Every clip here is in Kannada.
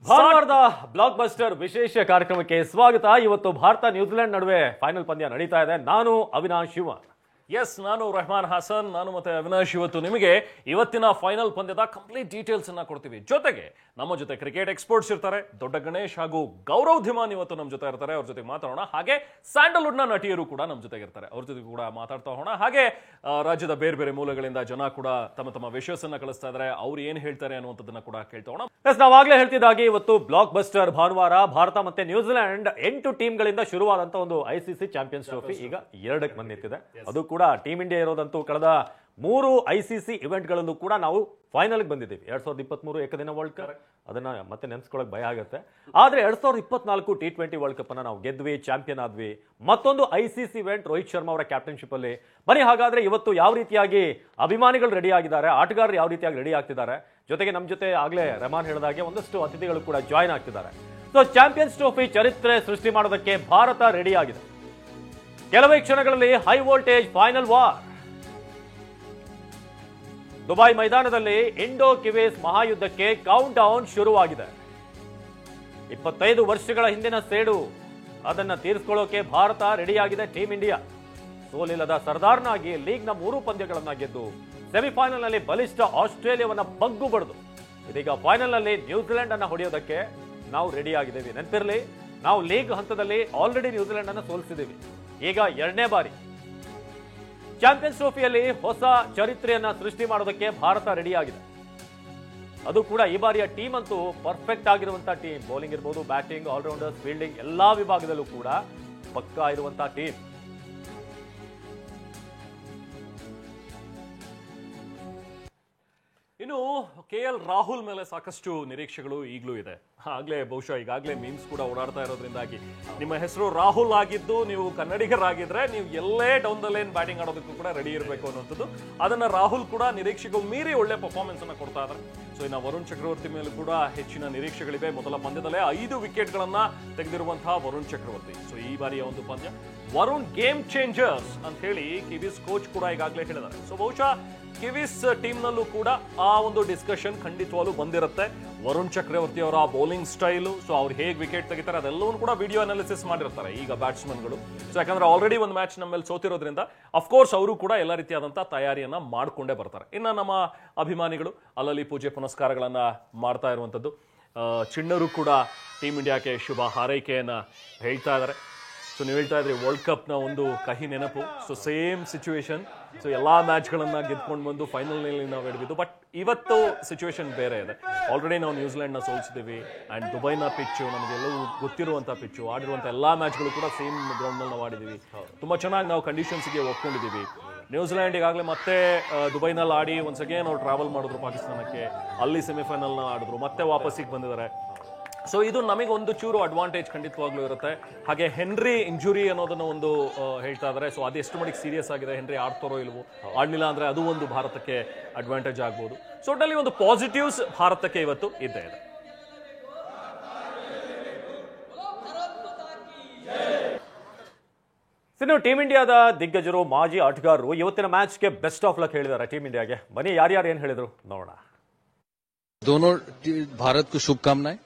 ಭಾನುವಾರದ ಬ್ಲಾಕ್ ಬಸ್ಟರ್ ವಿಶೇಷ ಕಾರ್ಯಕ್ರಮಕ್ಕೆ ಸ್ವಾಗತ. ಇವತ್ತು ಭಾರತ ನ್ಯೂಜಿಲೆಂಡ್ ನಡುವೆ ಫೈನಲ್ ಪಂದ್ಯ ನಡೀತಾ ಇದೆ. ನಾನು ಅವಿನಾಶ್ ಶಿವ. ಎಸ್, ನಾನು ರೆಹಮಾನ್ ಹಾಸನ್. ನಾನು ಮತ್ತೆ ಅವಿನಾಶ್ ಇವತ್ತು ನಿಮಗೆ ಇವತ್ತಿನ ಫೈನಲ್ ಪಂದ್ಯದ ಕಂಪ್ಲೀಟ್ ಡೀಟೇಲ್ಸ್ ಅನ್ನ ಕೊಡ್ತೀವಿ. ಜೊತೆಗೆ ನಮ್ಮ ಜೊತೆ ಕ್ರಿಕೆಟ್ ಎಕ್ಸ್ಪರ್ಟ್ಸ್ ಇರ್ತಾರೆ. ದೊಡ್ಡ ಗಣೇಶ್ ಹಾಗೂ ಗೌರವ್ ಧಿಮಾನ್ ಇವತ್ತು ನಮ್ಮ ಜೊತೆ ಇರ್ತಾರೆ. ಅವ್ರ ಜೊತೆ ಮಾತಾಡೋಣ. ಹಾಗೆ ಸ್ಯಾಂಡಲ್ವುಡ್ ನ ನಟಿಯರು ಕೂಡ ನಮ್ಮ ಜೊತೆಗೆ ಇರ್ತಾರೆ. ಅವ್ರ ಜೊತೆ ಕೂಡ ಮಾತಾಡ್ತಾ ಹೋಗೋಣ. ಹಾಗೆ ರಾಜ್ಯದ ಬೇರೆ ಬೇರೆ ಮೂಲಗಳಿಂದ ಜನ ಕೂಡ ತಮ್ಮ ತಮ್ಮ ವಿಷಯಸ್ ಅನ್ನ ಕಳಿಸ್ತಾ ಇದ್ದಾರೆ. ಅವ್ರು ಏನ್ ಹೇಳ್ತಾರೆ ಅನ್ನುವಂಥದ್ದನ್ನ ಕೂಡ ಕೇಳ್ತಾ ಹೋಗೋಣ. ಎಸ್, ನಾವಾಗ್ಲೇ ಹೇಳ್ತಿದ್ದಾಗೆ ಇವತ್ತು ಬ್ಲಾಕ್ ಬಸ್ಟರ್ ಭಾನುವಾರ ಭಾರತ ಮತ್ತೆ ನ್ಯೂಜಿಲೆಂಡ್ 8 ಟೀಮ್ಗಳಿಂದ ಶುರುವಾದಂತ ಒಂದು ICC ಚಾಂಪಿಯನ್ಸ್ ಟ್ರೋಫಿ ಈಗ 2ಕ್ಕೆ ಬಂದು ನಿಂತಿದೆ. ಅದು ಕೂಡ ಟೀಮ್ ಇಂಡಿಯಾ ಇರೋದಂತೂ ಕಳೆದ 3 ICC ಇವೆಂಟ್ಗಳಲ್ಲೂ ಕೂಡ ನಾವು ಫೈನಲ್ಗೆ ಬಂದಿದ್ದೀವಿ. 2023 ಏಕದಿನ ವರ್ಲ್ಡ್ ಕಪ್, ಅದನ್ನ ಮತ್ತೆ ನೆನ್ಸ್ಕೊಳಕ್ ಭಯ ಆಗುತ್ತೆ. ಆದ್ರೆ 2024 T20 ವರ್ಲ್ಡ್ ಕಪ್ ಅನ್ನ ನಾವು ಗೆದ್ವಿ, ಚಾಂಪಿಯನ್ ಆದ್ವಿ. ಮತ್ತೊಂದು ICC ಇವೆಂಟ್ ರೋಹಿತ್ ಶರ್ಮಾ ಅವರ ಕ್ಯಾಪ್ಟನ್ಶಿಪ್ ಅಲ್ಲಿ. ಬನ್ನಿ ಹಾಗಾದ್ರೆ ಇವತ್ತು ಯಾವ ರೀತಿಯಾಗಿ ಅಭಿಮಾನಿಗಳು ರೆಡಿ ಆಗಿದ್ದಾರೆ, ಆಟಗಾರರು ಯಾವ ರೀತಿಯಾಗಿ ರೆಡಿ ಆಗ್ತಿದ್ದಾರೆ, ಜೊತೆಗೆ ನಮ್ಮ ಜೊತೆ ಆಗ್ಲೇ ರೆಹಮಾನ್ ಹೇಳಿದಾಗೆ ಒಂದಷ್ಟು ಅತಿಥಿಗಳು ಕೂಡ ಜಾಯ್ನ್ ಆಗ್ತಿದ್ದಾರೆ. ಸೊ ಚಾಂಪಿಯನ್ಸ್ ಟ್ರೋಫಿ ಚರಿತ್ರೆ ಸೃಷ್ಟಿ ಮಾಡೋದಕ್ಕೆ ಭಾರತ ರೆಡಿ ಆಗಿದೆ. ಕೆಲವೇ ಕ್ಷಣಗಳಲ್ಲಿ high voltage final war. Dubai ಮೈದಾನದಲ್ಲಿ ಇಂಡೋ ಕಿವೀಸ್ ಮಹಾಯುದ್ಧಕ್ಕೆ ಕೌಂಟ್ ಡೌನ್ ಶುರುವಾಗಿದೆ. 25 ವರ್ಷಗಳ ಹಿಂದಿನ ಸೇಡು ಅದನ್ನ ತೀರಿಸಿಕೊಳ್ಳೋಕೆ ಭಾರತ ರೆಡಿಯಾಗಿದೆ. ಟೀಮ್ ಇಂಡಿಯಾ ಸೋಲಿಲ್ಲದ ಸರ್ದಾರ್ನಾಗಿ ಲೀಗ್ನ 3 ಪಂದ್ಯಗಳನ್ನ ಗೆದ್ದು ಸೆಮಿಫೈನಲ್ ನಲ್ಲಿ ಬಲಿಷ್ಠ ಆಸ್ಟ್ರೇಲಿಯಾವನ್ನ ಬಗ್ಗು ಬಡಿದು ಇದೀಗ ಫೈನಲ್ ನಲ್ಲಿ ನ್ಯೂಜಿಲೆಂಡ್ ಅನ್ನ ಹೊಡೆಯೋದಕ್ಕೆ ನಾವು ರೆಡಿ ಆಗಿದ್ದೇವೆ. ನೆನಪಿರಲಿ, ನಾವು ಲೀಗ್ ಹಂತದಲ್ಲಿ ಆಲ್ರೆಡಿ ನ್ಯೂಜಿಲೆಂಡ್ ಅನ್ನ ಸೋಲಿಸಿದ್ದೀವಿ. ಈಗ 2ನೇ ಬಾರಿ ಚಾಂಪಿಯನ್ಸ್ ಟ್ರೋಫಿಯಲ್ಲಿ ಹೊಸ ಚರಿತ್ರೆಯನ್ನ ಸೃಷ್ಟಿ ಮಾಡೋದಕ್ಕೆ ಭಾರತ ರೆಡಿ ಆಗಿದೆ. ಅದು ಕೂಡ ಈ ಬಾರಿಯ ಟೀಮ್ ಅಂತೂ ಪರ್ಫೆಕ್ಟ್ ಆಗಿರುವಂತಹ ಟೀಮ್. ಬೌಲಿಂಗ್ ಇರ್ಬೋದು, ಬ್ಯಾಟಿಂಗ್, ಆಲ್ರೌಂಡರ್ಸ್, ಫೀಲ್ಡಿಂಗ್ ಎಲ್ಲಾ ವಿಭಾಗದಲ್ಲೂ ಕೂಡ ಪಕ್ಕಾ ಇರುವಂತಹ ಟೀಮ್. ಇನ್ನು KL ರಾಹುಲ್ ಮೇಲೆ ಸಾಕಷ್ಟು ನಿರೀಕ್ಷೆಗಳು ಈಗಲೂ ಇದೆ. ಬಹುಶಃ ಈಗಾಗಲೇ ಮೀಮ್ಸ್ ಕೂಡ ಓಡಾಡ್ತಾ ಇರೋದ್ರಿಂದಾಗಿ ನಿಮ್ಮ ಹೆಸರು ರಾಹುಲ್ ಆಗಿದ್ದು ನೀವು ಕನ್ನಡಿಗರಾಗಿದ್ರೆ ನೀವು ಎಲ್ಲೇ ಡೌನ್ ದ ಲೈನ್ ಬ್ಯಾಟಿಂಗ್ ಆಡೋದಕ್ಕೂ ಕೂಡ ರೆಡಿ ಇರಬೇಕು ಅನ್ನುವಂಥದ್ದು. ಅದನ್ನ ರಾಹುಲ್ ಕೂಡ ನಿರೀಕ್ಷೆಗೂ ಮೀರಿ ಒಳ್ಳೆ ಪರ್ಫಾರ್ಮೆನ್ಸ್ ಅನ್ನ ಕೊಡ್ತಾ ಇದ್ದಾರೆ. ಸೊ ಇನ್ನು ವರುಣ್ ಚಕ್ರವರ್ತಿ ಮೇಲೂ ಕೂಡ ಹೆಚ್ಚಿನ ನಿರೀಕ್ಷೆಗಳಿವೆ. ಮೊದಲ ಪಂದ್ಯದಲ್ಲೇ 5 ವಿಕೆಟ್ಗಳನ್ನ ತೆಗೆದಿರುವಂತಹ ವರುಣ್ ಚಕ್ರವರ್ತಿ. ಸೊ ಈ ಬಾರಿಯ ಒಂದು ಪಂದ್ಯ ವರುಣ್ ಗೇಮ್ ಚೇಂಜರ್ಸ್ ಅಂತ ಹೇಳಿ ಕಿವೀಸ್ ಕೋಚ್ ಕೂಡ ಈಗಾಗಲೇ ಹೇಳಿದ್ದಾರೆ. ಸೊ ಬಹುಶಃ ಕಿವೀಸ್ ಟೀಮ್ ನಲ್ಲೂ ಕೂಡ ಆ ಒಂದು ಡಿಸ್ಕಷನ್ ಖಂಡಿತವಾಗ್ಲೂ ಬಂದಿರುತ್ತೆ. ವರುಣ್ ಚಕ್ರವರ್ತಿ ಅವರ ಬೌಲಿಂಗ್ ಸ್ಟೈಲು, ಸೊ ಅವ್ರು ಹೇಗೆ ವಿಕೆಟ್ ತೆಗಿತಾರೆ ಅದೆಲ್ಲವೂ ಕೂಡ ವಿಡಿಯೋ ಅನಾಲಿಸಿಸ್ ಮಾಡಿರ್ತಾರೆ ಈಗ ಬ್ಯಾಟ್ಸ್ಮನ್ಗಳು. ಸೊ ಯಾಕಂದ್ರೆ ಆಲ್ರೆಡಿ ಒಂದು ಮ್ಯಾಚ್ ನಮ್ಮಲ್ಲಿ ಸೋತಿರೋದ್ರಿಂದ ಅಫ್ಕೋರ್ಸ್ ಅವರು ಕೂಡ ಎಲ್ಲ ರೀತಿಯಾದಂತಹ ತಯಾರಿಯನ್ನ ಮಾಡ್ಕೊಂಡೇ ಬರ್ತಾರೆ. ಇನ್ನು ನಮ್ಮ ಅಭಿಮಾನಿಗಳು ಅಲ್ಲಲ್ಲಿ ಪೂಜೆ ಪುನಸ್ಕಾರಗಳನ್ನ ಮಾಡ್ತಾ ಇರುವಂಥದ್ದು. ಚಿಣ್ಣರು ಕೂಡ ಟೀಮ್ ಇಂಡಿಯಾಕ್ಕೆ ಶುಭ ಹಾರೈಕೆಯನ್ನ ಹೇಳ್ತಾ ಇದ್ದಾರೆ. ಸೊ ನೀವು ಹೇಳ್ತಾ ಇದ್ರಿ ವರ್ಲ್ಡ್ ಕಪ್ನ ಒಂದು ಕಹಿ ನೆನಪು. So same situation. ಸೊ ಎಲ್ಲಾ ಮ್ಯಾಚ್ಗಳನ್ನ ಗೆದ್ಕೊಂಡು ಬಂದು ಫೈನಲ್ನಲ್ಲಿ ನಾವು ಹಿಡಿದಿದ್ದು. ಬಟ್ ಇವತ್ತು ಸಿಚುವೇಶನ್ ಬೇರೆ ಇದೆ. ಆಲ್ರೆಡಿ ನಾವು ನ್ಯೂಜಿಲೆಂಡ್ನ ಸೋಲಿಸಿದ್ದೀವಿ. ಆ್ಯಂಡ್ ದುಬೈನ ಪಿಚ್ಚು ನಮಗೆಲ್ಲವೂ ಗೊತ್ತಿರುವಂಥ ಪಿಚ್ಚು. ಆಡಿರುವಂಥ ಎಲ್ಲ ಮ್ಯಾಚ್ಗಳು ಕೂಡ ಸೇಮ್ ಗ್ರೌಂಡ್ನಲ್ಲಿ ನಾವು ಆಡಿದ್ದೀವಿ. ತುಂಬ ಚೆನ್ನಾಗಿ ನಾವು ಕಂಡೀಷನ್ಸ್ಗೆ ಒಪ್ಕೊಂಡಿದ್ದೀವಿ. ನ್ಯೂಜಿಲೆಂಡ್ ಈಗಾಗಲೇ ಮತ್ತೆ ದುಬೈನಲ್ಲಿ ಆಡಿ ಒನ್ಸ್ ಅಗೇನ್ ಅವ್ರು ಟ್ರಾವೆಲ್ ಮಾಡಿದ್ರು ಪಾಕಿಸ್ತಾನಕ್ಕೆ. ಅಲ್ಲಿ ಸೆಮಿಫೈನಲ್ನ ಆಡಿದ್ರು, ಮತ್ತೆ ವಾಪಸ್ಸಿಗೆ ಬಂದಿದ್ದಾರೆ. ಸೊ ಇದು ನಮಗೆ ಒಂದು ಚೂರು ಅಡ್ವಾಂಟೇಜ್ ಖಂಡಿತವಾಗ್ಲೂ ಇರುತ್ತೆ. ಹಾಗೆ ಹೆನ್ರಿ ಇಂಜುರಿ ಅನ್ನೋದನ್ನ ಒಂದು ಹೇಳ್ತಾ ಇದ್ದಾರೆ. ಸೊ ಅದು ಎಷ್ಟು ಮಟ್ಟಿಗೆ ಸೀರಿಯಸ್ ಆಗಿದೆ, ಹೆನ್ರಿ ಆಡ್ತಾರೋ ಇಲ್ವೋ, ಆಡ್ಲಿಲ್ಲ ಅಂದ್ರೆ ಅದು ಒಂದು ಭಾರತಕ್ಕೆ ಅಡ್ವಾಂಟೇಜ್ ಆಗ್ಬೋದು. ಸೊ ಒಟ್ಟಲ್ಲಿ ಒಂದು ಪಾಸಿಟಿವ್ಸ್ ಭಾರತಕ್ಕೆ ಇವತ್ತು ಇದ್ದೇ ಇದೆ. ಇನ್ನು ಟೀಮ್ ಇಂಡಿಯಾದ ದಿಗ್ಗಜರು, ಮಾಜಿ ಆಟಗಾರರು ಇವತ್ತಿನ ಮ್ಯಾಚ್ಗೆ ಬೆಸ್ಟ್ ಆಫ್ ಲಕ್ ಹೇಳಿದ್ದಾರೆ ಟೀಮ್ ಇಂಡಿಯಾಗೆ. ಬನ್ನಿ ಯಾರ್ಯಾರು ಏನ್ ಹೇಳಿದ್ರು ನೋಡೋಣ. दोनों भारत को शुभकामनाएं.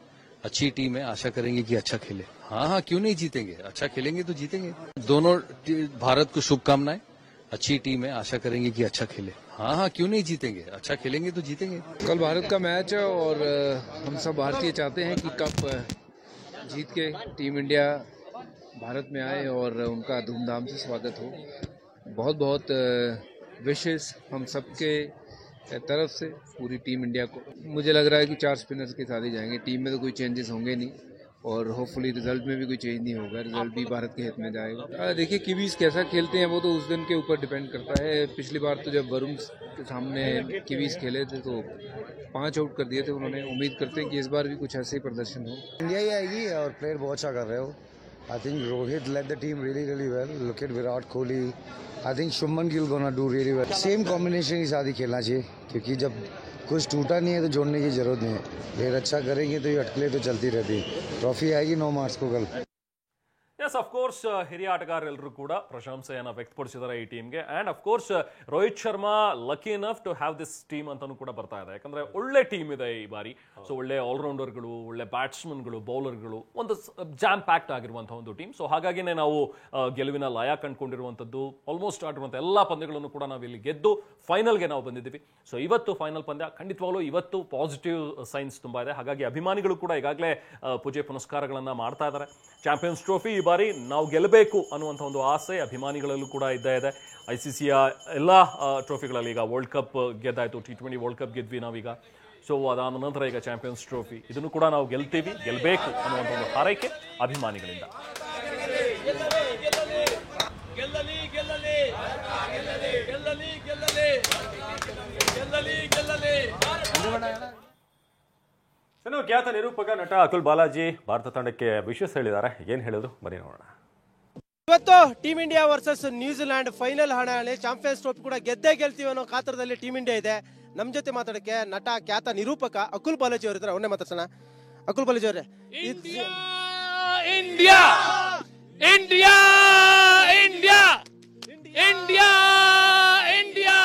अच्छी टीम है, आशा करेंगे कि अच्छा खेले. हाँ, क्यों नहीं जीतेंगे, अच्छा खेलेंगे तो जीतेंगे. दोनों भारत को शुभकामनाएं. अच्छी टीम है, आशा करेंगे कि अच्छा खेले. हाँ, क्यों नहीं जीतेंगे, अच्छा खेलेंगे तो जीतेंगे. कल भारत का मैच है और हम सब भारतीय चाहते हैं कि कप जीत के टीम इंडिया भारत में आए और उनका धूमधाम से स्वागत हो. बहुत बहुत विशेष हम सबके तरफ से पूरी टीम इंडिया को. मुझे लग रहा है कि 4 स्पिनर्स के साथ ही जाएंगे. टीम में तो कोई चेंजेस होंगे नहीं और होपफुली रिजल्ट में भी कोई चेंज नहीं होगा. रिजल्ट भी भारत के हित में जाएगा. देखिए किवीज कैसा खेलते हैं वो तो उस दिन के ऊपर डिपेंड करता है. पिछली बार तो जब वरुण के सामने किवीज खेले थे तो 5 आउट कर दिए थे उन्होंने. उम्मीद करते हैं कि इस बार भी कुछ ऐसे ही प्रदर्शन हो. इंडिया ही आएगी और प्लेयर बहुत अच्छा कर रहे हो. I think Rohit led the team really well. Look at Virat Kohli. I think Shubman Gill gonna do really well. Same combination के साथ ही खेलना चाहिए क्योंकि जब कुछ टूटा नहीं है तो जोड़ने की जरूरत नहीं है. प्लेयर अच्छा करेंगे तो ये अटकलें तो चलती रहती है. ट्रॉफी आएगी 9 मार्च को कल. ಎಸ್, ಅಫ್ ಕೋರ್ಸ್ ಹಿರಿಯ ಆಟಗಾರರೆಲ್ಲರೂ ಕೂಡ ಪ್ರಶಂಸೆಯನ್ನ ವ್ಯಕ್ತಪಡಿಸಿದ್ದಾರೆ ಈ ಟೀಮ್ಗೆ. And of course Rohit Sharma lucky enough to have this team ಅಂತಾನು ಕೂಡ ಬರ್ತಾ ಇದೆ. ಯಾಕಂದ್ರೆ ಒಳ್ಳೆ ಟೀಮ್ ಇದೆ ಈ ಬಾರಿ. ಸೊ ಒಳ್ಳೆ ಆಲ್ರೌಂಡರ್ಗಳು, ಒಳ್ಳೆ ಬ್ಯಾಟ್ಸ್ಮನ್ಗಳು, ಬೌಲರ್ಗಳು, ಒಂದು ಜಾಮ್ ಪ್ಯಾಕ್ಟ್ ಆಗಿರುವಂತಹ ಒಂದು ಟೀಮ್. ಸೊ ಹಾಗಾಗಿನೇ ನಾವು ಗೆಲುವಿನ ಲಯ ಕಂಡುಕೊಂಡಿರುವಂತದ್ದು. ಆಲ್ಮೋಸ್ಟ್ ಆಡಿರುವಂತಹ ಎಲ್ಲಾ ಪಂದ್ಯಗಳನ್ನು ಕೂಡ ನಾವು ಇಲ್ಲಿ ಗೆದ್ದು ಫೈನಲ್ಗೆ ನಾವು ಬಂದಿದ್ದೀವಿ. ಸೊ ಇವತ್ತು ಫೈನಲ್ ಪಂದ್ಯ ಖಂಡಿತವಾಗ್ಲೂ ಇವತ್ತು ಪಾಸಿಟಿವ್ ಸೈನ್ಸ್ ತುಂಬಾ ಇದೆ. ಹಾಗಾಗಿ ಅಭಿಮಾನಿಗಳು ಕೂಡ ಈಗಾಗಲೇ ಪೂಜೆ ಪುನಸ್ಕಾರಗಳನ್ನ ಮಾಡ್ತಾ ಇದ್ದಾರೆ. ಚಾಂಪಿಯನ್ಸ್ ಟ್ರೋಫಿ ಈ ಬಾರಿ ನಾವು ಗೆಲ್ಲಬೇಕು ಅನ್ನುವಂಥ ಒಂದು ಆಸೆ ಅಭಿಮಾನಿಗಳಲ್ಲೂ ಕೂಡ ಇದ್ದೇ ಇದೆ. ICCಯ ಎಲ್ಲ ಟ್ರೋಫಿಗಳಲ್ಲಿ ಈಗ ವರ್ಲ್ಡ್ ಕಪ್ ಗೆದ್ದಾಯ್ತು, T20 ವರ್ಲ್ಡ್ ಕಪ್ ಗೆದ್ವಿ ನಾವೀಗ. ಸೊ ಅದಾದ ನಂತರ ಈಗ ಚಾಂಪಿಯನ್ಸ್ ಟ್ರೋಫಿ, ಇದನ್ನು ಕೂಡ ನಾವು ಗೆಲ್ಲಬೇಕು ಅನ್ನುವಂಥ ಒಂದು ಹಾರೈಕೆ ಅಭಿಮಾನಿಗಳಿಂದ. ಇನ್ನು ಖ್ಯಾತ ನಿರೂಪಕ ನಟ ಅಕುಲ್ ಬಾಲಾಜಿ ಭಾರತ ತಂಡಕ್ಕೆ ವಿಶಸ್ ಹೇಳಿದ್ದಾರೆ. ಏನ್ ಹೇಳಿದ್ರು ಬನ್ನಿ ನೋಡೋಣ. ಇವತ್ತು team India versus New Zealand final ಹಣಾಹಣಿ. ಚಾಂಪಿಯನ್ಸ್ ಟ್ರೋಫಿ ಕೂಡ ಗೆದ್ದೇ ಗೆಲ್ತೀವಿ ಅನ್ನೋ ಕಾತರದಲ್ಲಿ ಟೀಮ್ ಇಂಡಿಯಾ ಇದೆ. ನಮ್ ಜೊತೆ ಮಾತಾಡಕ್ಕೆ ನಟ ಖ್ಯಾತ ನಿರೂಪಕ ಅಕುಲ್ ಬಾಲಾಜಿ ಅವರಿದ್ದಾರೆ. ಅವನ್ನೇ ಮಾತಾಡ್ಸೋಣ. ಅಕುಲ್ ಬಾಲಾಜಿ ಅವರೇ, India India India India India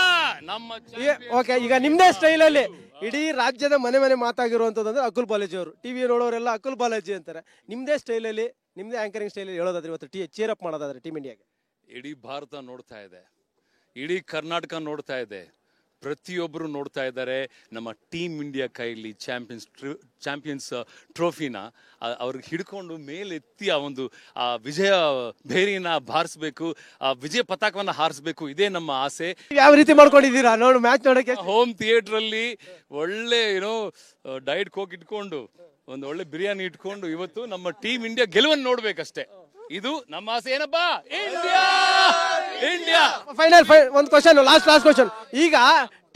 ನಮ್ಮ ಓಕೆ, ಈಗ ನಿಮ್ದೇ ಸ್ಟೈಲ್ ಅಲ್ಲಿ ಇಡೀ ರಾಜ್ಯದ ಮನೆ ಮನೆ ಮಾತಾಗಿರುವಂತಂದ್ರೆ ಅಕುಲ್ ಬಾಲಾಜಿ ಅವರು. ಟಿವಿ ನೋಡೋರೆಲ್ಲ ಅಕುಲ್ ಬಾಲಾಜಿ ಅಂತಾರೆ. ನಿಮ್ದೇ ಸ್ಟೈಲ್ ಅಲ್ಲಿ, ನಿಮ್ದೇ ಆಂಕರಿಂಗ್ ಸ್ಟೈಲ್ ಅಲ್ಲಿ ಹೇಳೋದಾದ್ರೆ ಇವತ್ತು ಚೇರ್ ಅಪ್ ಮಾಡೋದಾದ್ರೆ ಟೀಮ್ ಇಂಡಿಯಾಗೆ. ಇಡೀ ಭಾರತ ನೋಡ್ತಾ ಇದೆ, ಇಡೀ ಕರ್ನಾಟಕ ನೋಡ್ತಾ ಇದೆ, ಪ್ರತಿಯೊಬ್ಬರು ನೋಡ್ತಾ ಇದ್ದಾರೆ. ನಮ್ಮ ಟೀಮ್ ಇಂಡಿಯಾ ಕೈಲಿ ಚಾಂಪಿಯನ್ಸ್ ಟ್ರೋಫಿನ ಅವ್ರಿಗೆ ಹಿಡ್ಕೊಂಡು ಮೇಲೆತ್ತಿ ಆ ವಿಜಯ ಭೇರಿನ ಬಾರಿಸಬೇಕು, ಆ ವಿಜಯ ಪತಾಕವನ್ನ ಹಾರಿಸಬೇಕು. ಇದೇ ನಮ್ಮ ಆಸೆ. ಯಾವ ರೀತಿ ಮಾಡ್ಕೊಂಡಿದ್ದೀರಾ ನೋಡು ಮ್ಯಾಚ್ ನೋಡಕ್ಕೆ? ಹೋಮ್ ಥಿಯೇಟರ್ ಅಲ್ಲಿ ಒಳ್ಳೆ ಡೈಟ್ ಕೋಕ್ ಇಟ್ಕೊಂಡು ಒಂದು ಒಳ್ಳೆ ಬಿರಿಯಾನಿ ಇಟ್ಕೊಂಡು ಇವತ್ತು ನಮ್ಮ ಟೀಮ್ ಇಂಡಿಯಾ ಗೆಲುವನ್ನು ನೋಡ್ಬೇಕಷ್ಟೇ. ಇದು ನಮ್ಮ ಆಸೆ. ಏನಪ್ಪಾ, ಇಂಡಿಯಾ ಇಂಡಿಯಾ. ಫೈನಲ್ ಒಂದು ಕ್ವಶನ್, ಲಾಸ್ಟ್ ಕ್ವಶನ್. ಈಗ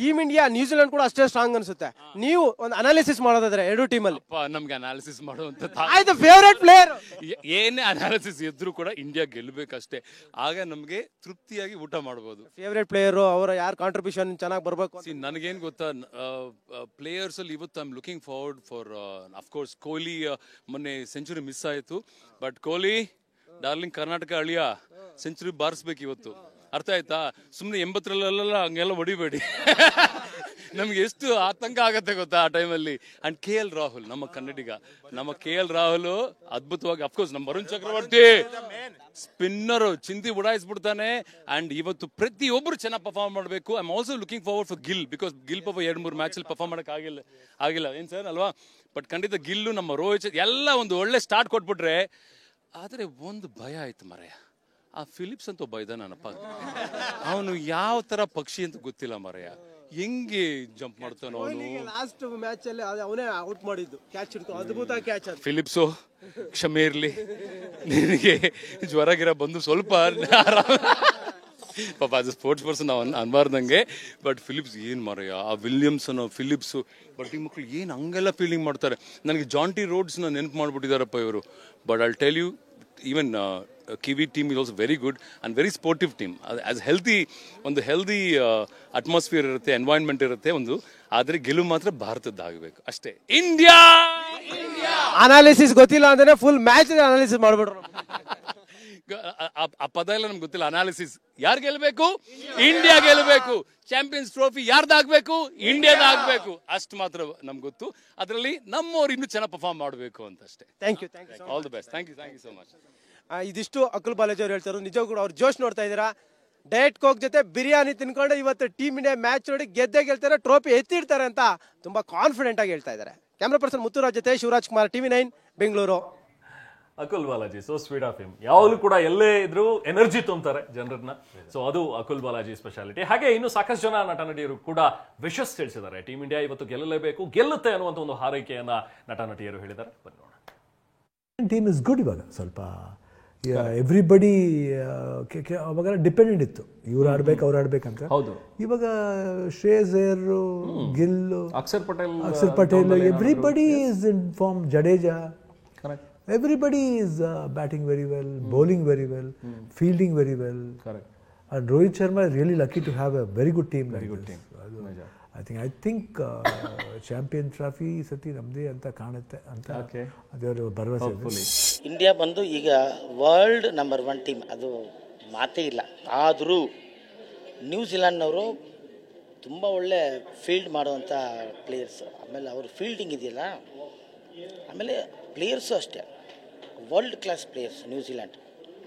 ಟೀಮ್ ಇಂಡಿಯಾ ನ್ಯೂಜಿಲೆಂಡ್ ಕೂಡ ಅಷ್ಟೇ ಸ್ಟ್ರಾಂಗ್ ಅನ್ಸುತ್ತೆ. ನೀವು ಒಂದು ಅನಾಲಿಸಿಸ್ ಮಾಡೋದಾದ್ರೆ ಎರಡು ಟೀಮ್ ಅಲ್ಲಿ ನಮ್ಗೆ ಅನಾಲಿಸಿಸ್ ಮಾಡುವಂತ ಫೇವರೇಟ್ ಪ್ಲೇಯರ್ ಏನೇ ಅನಾಲಿಸಿಸ್ ಇದ್ರು ಕೂಡ ಇಂಡಿಯಾ ಗೆಲ್ಲಬೇಕಷ್ಟೇ. ಆಗ ನಮ್ಗೆ ತೃಪ್ತಿಯಾಗಿ ಊಟ ಮಾಡಬಹುದು. ಫೇವರೇಟ್ ಪ್ಲೇಯರ್ ಅವರ ಯಾರ ಕಾಂಟ್ರಿಬ್ಯೂಷನ್ ಚೆನ್ನಾಗಿ ಬರ್ಬೇಕು? ನನಗೇನ್ ಗೊತ್ತಾ, ಪ್ಲೇಯರ್ಸ್ ಅಲ್ಲಿ ಇವತ್ತು I am looking forward for of course Kohli. ಮೊನ್ನೆ ಸೆಂಚುರಿ ಮಿಸ್ ಆಯ್ತು, ಬಟ್ ಕೊಹ್ಲಿ ಡಾರ್ಲಿಂಗ್ ಕರ್ನಾಟಕ ಅಳಿಯ ಸೆಂಚುರಿ ಬಾರಿಸ್ಬೇಕು ಇವತ್ತು. ಅರ್ಥ ಆಯ್ತಾ? ಸುಮ್ಮನೆ 80ರಲ್ಲೆಲ್ಲ ಹಂಗೆಲ್ಲ ಹೊಡಿಬೇಡಿ. ನಮ್ಗೆ ಎಷ್ಟು ಆತಂಕ ಆಗತ್ತೆ ಗೊತ್ತಾ ಆ ಟೈಮಲ್ಲಿ. ಅಂಡ್ KL ರಾಹುಲ್, ನಮ್ಮ ಕನ್ನಡಿಗ, ನಮ್ಮ KL ರಾಹುಲ್ ಅದ್ಭುತವಾಗಿ, ಅಫ್ಕೋರ್ಸ್ ನಮ್ಮ ವರುಣ್ ಚಕ್ರವರ್ತಿ ಸ್ಪಿನ್ನರ್ ಚಿಂದಿ ಉಡಾಯಿಸ್ಬಿಡ್ತಾನೆ. ಅಂಡ್ ಇವತ್ತು ಪ್ರತಿಯೊಬ್ಬರು ಚೆನ್ನಾಗಿ ಪರ್ಫಾರ್ಮ್ ಮಾಡಬೇಕು. I am also looking forward for Gill, because Gill ಪಾಪ 2-3 ಮ್ಯಾಚ್ ಅಲ್ಲಿ ಪರ್ಫಾರ್ಮ್ ಮಾಡಕ್ ಆಗಿಲ್ಲ ಏನ್ ಸರ್ ಅಲ್ವಾ? ಬಟ್ ಖಂಡಿತ ಗಿಲ್ಲು, ನಮ್ಮ ರೋಹಿತ್ ಎಲ್ಲ ಒಂದು ಒಳ್ಳೆ ಸ್ಟಾರ್ಟ್ ಕೊಟ್ಬಿಟ್ರೆ. ಆದ್ರೆ ಒಂದು ಭಯ ಆಯ್ತು ಮರೆಯ, ಆ ಫಿಲಿಪ್ಸ್ ಅಂತ ಒಬ್ಬ ಇದ್ದಾನಪ್ಪ, ಅವನು ಯಾವ ತರ ಪಕ್ಷಿ ಅಂತ ಗೊತ್ತಿಲ್ಲ ಮರೆಯ. ಹೆಂಗೆ ಜಂಪ್ ಮಾಡ್ತಾನೋ ಅವನು. ಲಾಸ್ಟ್ ಮ್ಯಾಚ್ ಅಲ್ಲಿ ಅವನೇ ಔಟ್ ಮಾಡಿದ್ದು, ಕ್ಯಾಚ್ ಹಿಡ್ಕೊಂಡು ಅದ್ಭುತ ಕ್ಯಾಚ್. ಫಿಲಿಪ್ಸು ಕ್ಷಮೆ ಇರ್ಲಿ, ನಿನಗೆ ಜ್ವರ ಗಿರ ಬಂದು ಸ್ವಲ್ಪ ಪಾಪ ಅದು ಸ್ಪೋರ್ಟ್ಸ್ ಪರ್ಸನ್ ಅನ್ಬಾರ್ದಂಗೆ. ಬಟ್ ಫಿಲಿಪ್ಸ್ ಏನ್ ಮಾರಯ್ಯ, ಆ ವಿಲಿಯಮ್ಸನ್, ಫಿಲಿಪ್ಸು, ಬಟ್ ಈ ಮಕ್ಕಳು ಏನ್ ಹಂಗೆಲ್ಲ ಫೀಲಿಂಗ್ ಮಾಡ್ತಾರೆ. ನನಗೆ ಜಾಂಟಿ ರೋಡ್ಸ್ನ ನೆನಪು ಮಾಡ್ಬಿಟ್ಟಿದಾರಪ್ಪ ಇವರು. But I'll tell you, even Kiwi team is also very good and very sportive team. As healthy, ಒಂದು ಹೆಲ್ದಿ ಅಟ್ಮಾಸ್ಫಿಯರ್ ಇರುತ್ತೆ, ಎನ್ವೈರನ್ಮೆಂಟ್ ಇರುತ್ತೆ ಒಂದು. ಆದ್ರೆ ಗೆಲುವು ಮಾತ್ರ ಭಾರತದ್ದಾಗಬೇಕು ಅಷ್ಟೇ. ಇಂಡಿಯಾ ಅನಾಲಿಸಿಸ್ ಗೊತ್ತಿಲ್ಲ ಅಂದ್ರೆ ಫುಲ್ ಮ್ಯಾಚ್ ಅನಾಲಿಸಿಸ್ ಮಾಡ್ಬಿಡ್ರು. ಆ ಪದ ಎಲ್ಲ ನಮ್ಗೆ ಗೊತ್ತಿಲ್ಲ. ಅನಾಲಿಸಿಸ್ ಯಾರು ಗೆಲ್ಲಬೇಕು? ಇಂಡಿಯಾ ಗೆಲ್ಲಬೇಕು. ಚಾಂಪಿಯನ್ಸ್ ಟ್ರೋಫಿ ಯಾರ್ದಾಗಬೇಕು? ಇಂಡಿಯಾದಾಗಬೇಕು. ಅಷ್ಟು ಮಾತ್ರ ನಮ್ಗೆ ಗೊತ್ತು. ಅದರಲ್ಲಿ ನಮ್ಮವ್ರು ಇನ್ನೂ ಚೆನ್ನಾಗಿ ಪರ್ಫಾರ್ಮ್ ಮಾಡಬೇಕು ಅಂತ ಅಷ್ಟೇ. Thank you all the best. Thank you so much. ಇದಿಷ್ಟು ಅಕುಲ್ ಬಾಲಾಜಿ ಅವ್ರು ಹೇಳ್ತಾರೆ. ನಿಜವಾಗೂ ಕೂಡ ಅವ್ರು ಜೋಶ್ ನೋಡ್ತಾ ಇದ್ದೀರಾ. ಡಯಟ್ ಕೋಕ್ ಜೊತೆ ಬಿರಿಯಾನಿ ತಿನ್ಕೊಂಡು ಇವತ್ತು ಟೀಮ್ ಇಂಡಿಯಾ ಮ್ಯಾಚ್ ನೋಡಿ ಗೆದ್ದೇ ಗೆಲ್ತಾರೆ, ಟ್ರೋಫಿ ಎತ್ತಿಡ್ತಾರೆ ಅಂತ ತುಂಬಾ ಕಾನ್ಫಿಡೆಂಟ್ ಆಗಿ ಹೇಳ್ತಾ ಇದ್ದಾರೆ. ಕ್ಯಾಮ್ರಾ ಪರ್ಸನ್ ಮುತ್ತುರಾಜ್ ಜೊತೆ Shivraj Kumar, TV9 Bengaluru. Akul Balaji so sweet of him. ಯಾವಾಗಲೂ ಕೂಡ ಎಲ್ಲೇ ಇದ್ರು ಎನರ್ಜಿ ತುಂಬ್ತಾರೆ ಜನರನ್ನ. ಸೊ ಅದು ಅಕುಲ್ ಬಾಲಾಜಿ ಸ್ಪೆಷಾಲಿಟಿ. ಹಾಗೆ ಇನ್ನು ಸಾಕಷ್ಟು ಜನ ನಟ ನಟಿಯರು ಕೂಡ ವಿಶಸ್ ತಿಳಿಸಿದ್ದಾರೆ. ಟೀಮ್ ಇಂಡಿಯಾ ಇವತ್ತು ಗೆಲ್ಲಲೇಬೇಕು, ಗೆಲ್ಲುತ್ತೆ ಅನ್ನುವಂಥ ಒಂದು ಹಾರೈಕೆಯನ್ನ ನಟ ನಟಿಯರು ಹೇಳಿದ್ದಾರೆ. ಬನ್ನಿ ನೋಡೋಣ. Team is good. ಇವಾಗ ಸ್ವಲ್ಪ ಎವ್ರಿಬಡಿ ಅವಾಗ ಡಿಪೆಂಡೆಂಟ್ ಇತ್ತು, ಇವ್ರು ಆಡ್ಬೇಕು ಅವ್ರು ಆಡ್ಬೇಕಂತ. ಹೌದು, ಇವಾಗ Shreyas Iyer, Gill, Axar Patel, everybody is in form. Jadeja, everybody is batting very well, bowling very well, fielding very well. Correct. And Rohit Sharma is really lucky to have a very good team. Very good team. I think champion trophy ಈ ಸತಿ ನಮ್ಮದೇ ಅಂತ ಕಾಣುತ್ತೆ ಅಂತ ಅದರ ಭರವಸೆ ಇದೆ. ಇಂಡಿಯಾ ಬಂದು ಈಗ ವರ್ಲ್ಡ್ ನಂಬರ್ 1 ಟೀಮ್, ಅದು ಮಾತೇ ಇಲ್ಲ. ಆದರೂ ನ್ಯೂಜಿಲ್ಯಾಂಡ್ನವರು ತುಂಬ ಒಳ್ಳೆ ಫೀಲ್ಡ್ ಮಾಡುವಂಥ ಪ್ಲೇಯರ್ಸು. ಆಮೇಲೆ ಅವ್ರ ಫೀಲ್ಡಿಂಗ್ ಇದೆಯಲ್ಲ, ಆಮೇಲೆ ಪ್ಲೇಯರ್ಸು ಅಷ್ಟೇ ವರ್ಲ್ಡ್ ಕ್ಲಾಸ್ ಪ್ಲೇಯರ್ಸ್ ನ್ಯೂಜಿಲ್ಯಾಂಡ್.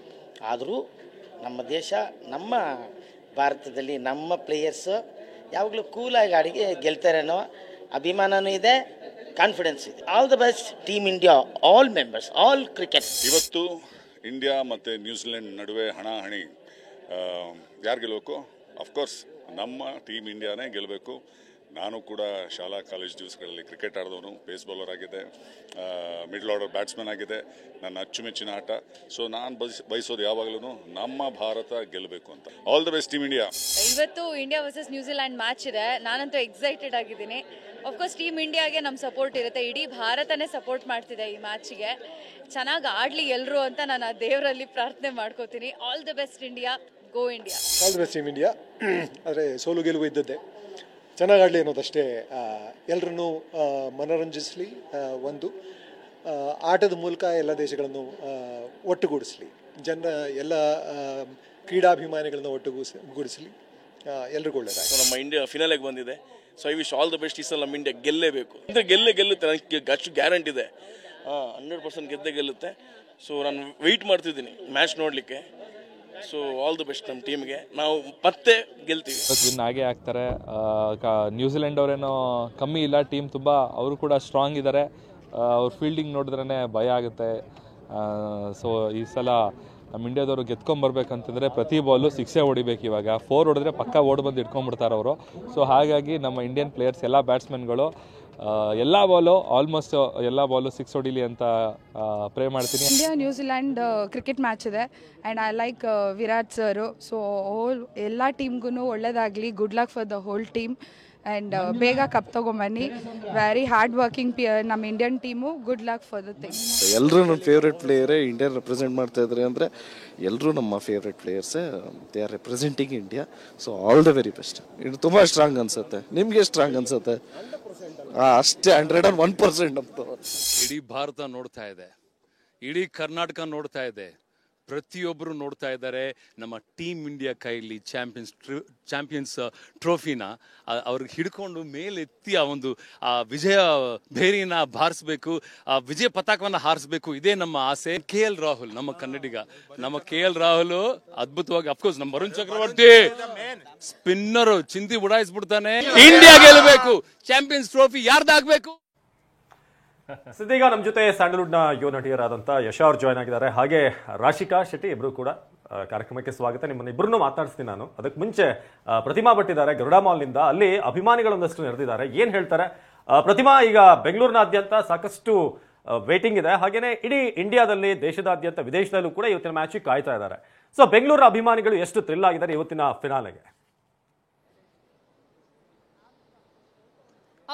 ಆದರೂ ನಮ್ಮ ದೇಶ, ನಮ್ಮ ಭಾರತದಲ್ಲಿ ನಮ್ಮ ಪ್ಲೇಯರ್ಸು ಯಾವಾಗಲೂ ಕೂಲಾಗಿ ಆಡಿಗೆ ಗೆಲ್ತಾರೆ ಅನ್ನೋ ಅಭಿಮಾನನೂ ಇದೆ, ಕಾನ್ಫಿಡೆನ್ಸ್ ಇದೆ. All the best team India, all members, all cricket. ಇವತ್ತು ಇಂಡಿಯಾ ಮತ್ತು ನ್ಯೂಜಿಲೆಂಡ್ ನಡುವೆ ಹಣಾಹಣಿ, ಯಾರು ಗೆಲ್ಲಬೇಕು? ಅಫ್ಕೋರ್ಸ್ ನಮ್ಮ ಟೀಮ್ ಇಂಡಿಯಾನೇ ಗೆಲ್ಲಬೇಕು. ನಾನು ಕೂಡ ಶಾಲಾ ಕಾಲೇಜ್ ದಿವಸಗಳಲ್ಲಿ ಕ್ರಿಕೆಟ್ ಆಡಿದವನು, ಪೇಸ್ ಬೌಲರ್ ಆಗಿದೆ, ಮಿಡ್ಲ್ ಆರ್ಡರ್ ಬ್ಯಾಟ್ಸ್ಮನ್ ಆಗಿದೆ. ನನ್ನ ಅಚ್ಚುಮೆಚ್ಚಿನ ಆಟ. ಸೊ ನಾನು ಬಯಸೋದು ಯಾವಾಗಲೂ ನಮ್ಮ ಭಾರತ ಗೆಲ್ಲಬೇಕು ಅಂತ. All the best team India. ಇವತ್ತು ಇಂಡಿಯಾ ವರ್ಸಸ್ ನ್ಯೂಜಿಲ್ಯಾಂಡ್ ಮ್ಯಾಚ್ ಇದೆ. ನಾನಂತೂ ಎಕ್ಸೈಟೆಡ್ ಆಗಿದ್ದೀನಿ. ಆಫ್ಕೋರ್ಸ್ ಟೀಮ್ ಇಂಡಿಯಾಗೆ ನಮ್ಮ ಸಪೋರ್ಟ್ ಇರುತ್ತೆ, ಇಡೀ ಭಾರತನೇ ಸಪೋರ್ಟ್ ಮಾಡ್ತಿದೆ ಈ ಮ್ಯಾಚಿಗೆ. ಚೆನ್ನಾಗಿ ಆಡಲಿ ಎಲ್ಲರೂ ಅಂತ ನಾನು ಆ ದೇವರಲ್ಲಿ ಪ್ರಾರ್ಥನೆ ಮಾಡ್ಕೋತೀನಿ. All the best India, go India. All the best team India. ಆದರೆ ಸೋಲು ಗೆಲುವು ಇದ್ದದ್ದೇ, ಚೆನ್ನಾಗಿ ಆಡಲಿ ಅನ್ನೋದಷ್ಟೇ. ಎಲ್ಲರನ್ನೂ ಮನೋರಂಜಿಸಲಿ, ಒಂದು ಆಟದ ಮೂಲಕ ಎಲ್ಲ ದೇಶಗಳನ್ನು ಒಟ್ಟುಗೂಡಿಸಲಿ, ಎಲ್ಲ ಕ್ರೀಡಾಭಿಮಾನಿಗಳನ್ನು ಒಟ್ಟುಗೂಡಿಸಲಿ, ಎಲ್ರಿಗೂ ಒಳ್ಳೆಯದಾಗಿ. ನಮ್ಮ ಇಂಡಿಯಾ ಫಿನಾಲೆಗೆ ಬಂದಿದೆ. So I wish all the best. ಈ ಸಲ ನಮ್ಮ ಇಂಡಿಯಾ ಗೆಲ್ಲೇಬೇಕು, ಗೆಲ್ಲುತ್ತೆ, ನನಗೆ ಅಷ್ಟು ಗ್ಯಾರಂಟಿ ಇದೆ. 100% ಗೆಲ್ಲುತ್ತೆ. ಸೊ ನಾನು ವೆಯ್ಟ್ ಮಾಡ್ತಿದ್ದೀನಿ ಮ್ಯಾಚ್ ನೋಡಲಿಕ್ಕೆ. ಸೊ ಆಲ್ ದಿ ಬೆಸ್ಟ್ ನಮ್ಮ ಟೀಮ್ಗೆ, ನಾವು ಮತ್ತೆ ಗೆಲ್ತೀವಿ. ವಿನ್ ಆಗೇ ಆಗ್ತಾರೆ. ನ್ಯೂಜಿಲೆಂಡ್ ಅವರೇನೋ ಕಮ್ಮಿ ಇಲ್ಲ, ಟೀಮ್ ತುಂಬ ಅವರು ಕೂಡ ಸ್ಟ್ರಾಂಗ್ ಇದ್ದಾರೆ. ಅವ್ರ ಫೀಲ್ಡಿಂಗ್ ನೋಡಿದ್ರೇ ಭಯ ಆಗುತ್ತೆ. ಸೊ ಈ ಸಲ ನಮ್ಮ ಇಂಡಿಯಾದವರು ಗೆದ್ಕೊಂಬರ್ಬೇಕಂತಂದರೆ ಪ್ರತಿ ಬಾಲು 6 ಹೊಡಿಬೇಕು. ಇವಾಗ 4 ಹೊಡೆದ್ರೆ ಪಕ್ಕ ಓಡ್ ಬಂದು ಇಟ್ಕೊಂಡ್ಬಿಡ್ತಾರೆ ಅವರು. ಸೊ ಹಾಗಾಗಿ ನಮ್ಮ ಇಂಡಿಯನ್ ಪ್ಲೇಯರ್ಸ್ ಎಲ್ಲ ಬ್ಯಾಟ್ಸ್ಮನ್ಗಳು ಎಲ್ಲ ಬಾಲು ಆಲ್ಮೋಸ್ಟ್ ಎಲ್ಲ ಬಾಲು 6 ಹೊಡಿಲಿ ಅಂತ ಪ್ರೇ ಮಾಡ್ತೀನಿ. ಇಂಡಿಯಾ ನ್ಯೂಜಿಲ್ಯಾಂಡ್ ಕ್ರಿಕೆಟ್ ಮ್ಯಾಚ್ ಇದೆ and I like Virat sir. So ಎಲ್ಲ ಟೀಮ್ಗೂ ಒಳ್ಳೇದಾಗಲಿ, good luck for the whole team and ಬೇಗ ಕಪ್ ತೊಗೊಂಬನ್ನಿ. ವೆರಿ ಹಾರ್ಡ್ ವರ್ಕಿಂಗ್ ನಮ್ಮ Indian team. Good luck for the thing. ಎಲ್ಲರೂ ನನ್ನ ಫೇವ್ರೆಟ್ ಪ್ಲೇಯರೇ. ಇಂಡಿಯಾ ರೆಪ್ರೆಸೆಂಟ್ ಮಾಡ್ತಾ ಇದ್ದಾರೆ ಅಂದರೆ ಎಲ್ಲರೂ ನಮ್ಮ ಫೇವ್ರೆಟ್ ಪ್ಲೇಯರ್ಸೇ. They are representing India. So all the very best. ಇದು ತುಂಬ ಸ್ಟ್ರಾಂಗ್ ಅನ್ಸುತ್ತೆ. ನಿಮಗೆ ಸ್ಟ್ರಾಂಗ್ ಅನ್ಸುತ್ತೆ? ಅಷ್ಟೇ, 101% ನಮ್ದು. ಇಡೀ ಭಾರತ ನೋಡ್ತಾ ಇದೆ, ಇಡೀ ಕರ್ನಾಟಕ ನೋಡ್ತಾ ಇದೆ, ಪ್ರತಿಯೊಬ್ಬರು ನೋಡ್ತಾ ಇದ್ದಾರೆ. ನಮ್ಮ ಟೀಮ್ ಇಂಡಿಯಾ ಕೈಲಿ ಚಾಂಪಿಯನ್ಸ್ ಟ್ರೋಫಿನ ಅವ್ರಿಗೆ ಹಿಡ್ಕೊಂಡು ಮೇಲೆತ್ತಿ ಆ ವಿಜಯ ಭೇರಿನ ಬಾರಿಸಬೇಕು, ಆ ವಿಜಯ ಪತಾಕವನ್ನು ಹಾರಿಸಬೇಕು. ಇದೇ ನಮ್ಮ ಆಸೆ. KL ರಾಹುಲ್ ನಮ್ಮ ಕನ್ನಡಿಗ, ನಮ್ಮ KL ರಾಹುಲ್ ಅದ್ಭುತವಾಗಿ, ಅಫ್ಕೋರ್ಸ್ ನಮ್ಮ ವರುಣ್ ಚಕ್ರವರ್ತಿ ಸ್ಪಿನ್ನರು ಚಿಂದಿ ಉಡಾಯಿಸ್ಬಿಡ್ತಾನೆ. ಇಂಡಿಯಾ ಗೆಲ್ಲಬೇಕು, ಚಾಂಪಿಯನ್ಸ್ ಟ್ರೋಫಿ ಯಾರ್ದಾಗಬೇಕು. ಸಿದ್ದೀಗ ನಮ್ಮ ಜೊತೆ ಸ್ಯಾಂಡಲ್ವುಡ್ನ ಯುವ ನಟಿಯರಾದಂಥ ಯಶಾ ಅವ್ರು ಜಾಯ್ನ್ ಆಗಿದ್ದಾರೆ, ಹಾಗೆ ರಾಶಿಕಾ ಶೆಟ್ಟಿ ಇಬ್ಬರು ಕೂಡ ಕಾರ್ಯಕ್ರಮಕ್ಕೆ ಸ್ವಾಗತ. ನಿಮ್ಮನ್ನ ಇಬ್ಬರನ್ನು ಮಾತಾಡಿಸ್ತೀನಿ ನಾನು. ಅದಕ್ಕೆ ಮುಂಚೆ ಪ್ರತಿಮಾ ಭಟ್ ಇದ್ದಾರೆ ಗರುಡ ಮಾಲ್ನಿಂದ, ಅಲ್ಲಿ ಅಭಿಮಾನಿಗಳೊಂದಷ್ಟು ನೆರೆದಿದ್ದಾರೆ. ಏನು ಹೇಳ್ತಾರೆ ಪ್ರತಿಮಾ? ಈಗ ಬೆಂಗಳೂರಿನಾದ್ಯಂತ ಸಾಕಷ್ಟು ವೇಟಿಂಗ್ ಇದೆ, ಹಾಗೇನೆ ಇಡೀ ಇಂಡಿಯಾದಲ್ಲಿ, ದೇಶದಾದ್ಯಂತ, ವಿದೇಶದಲ್ಲೂ ಕೂಡ ಇವತ್ತಿನ ಮ್ಯಾಚಿಗೆ ಕಾಯ್ತಾ ಇದ್ದಾರೆ. ಸೊ ಬೆಂಗಳೂರಿನ ಅಭಿಮಾನಿಗಳು ಎಷ್ಟು ಥ್ರಿಲ್ ಆಗಿದ್ದಾರೆ ಇವತ್ತಿನ ಫಿನಾಲೆಗೆ?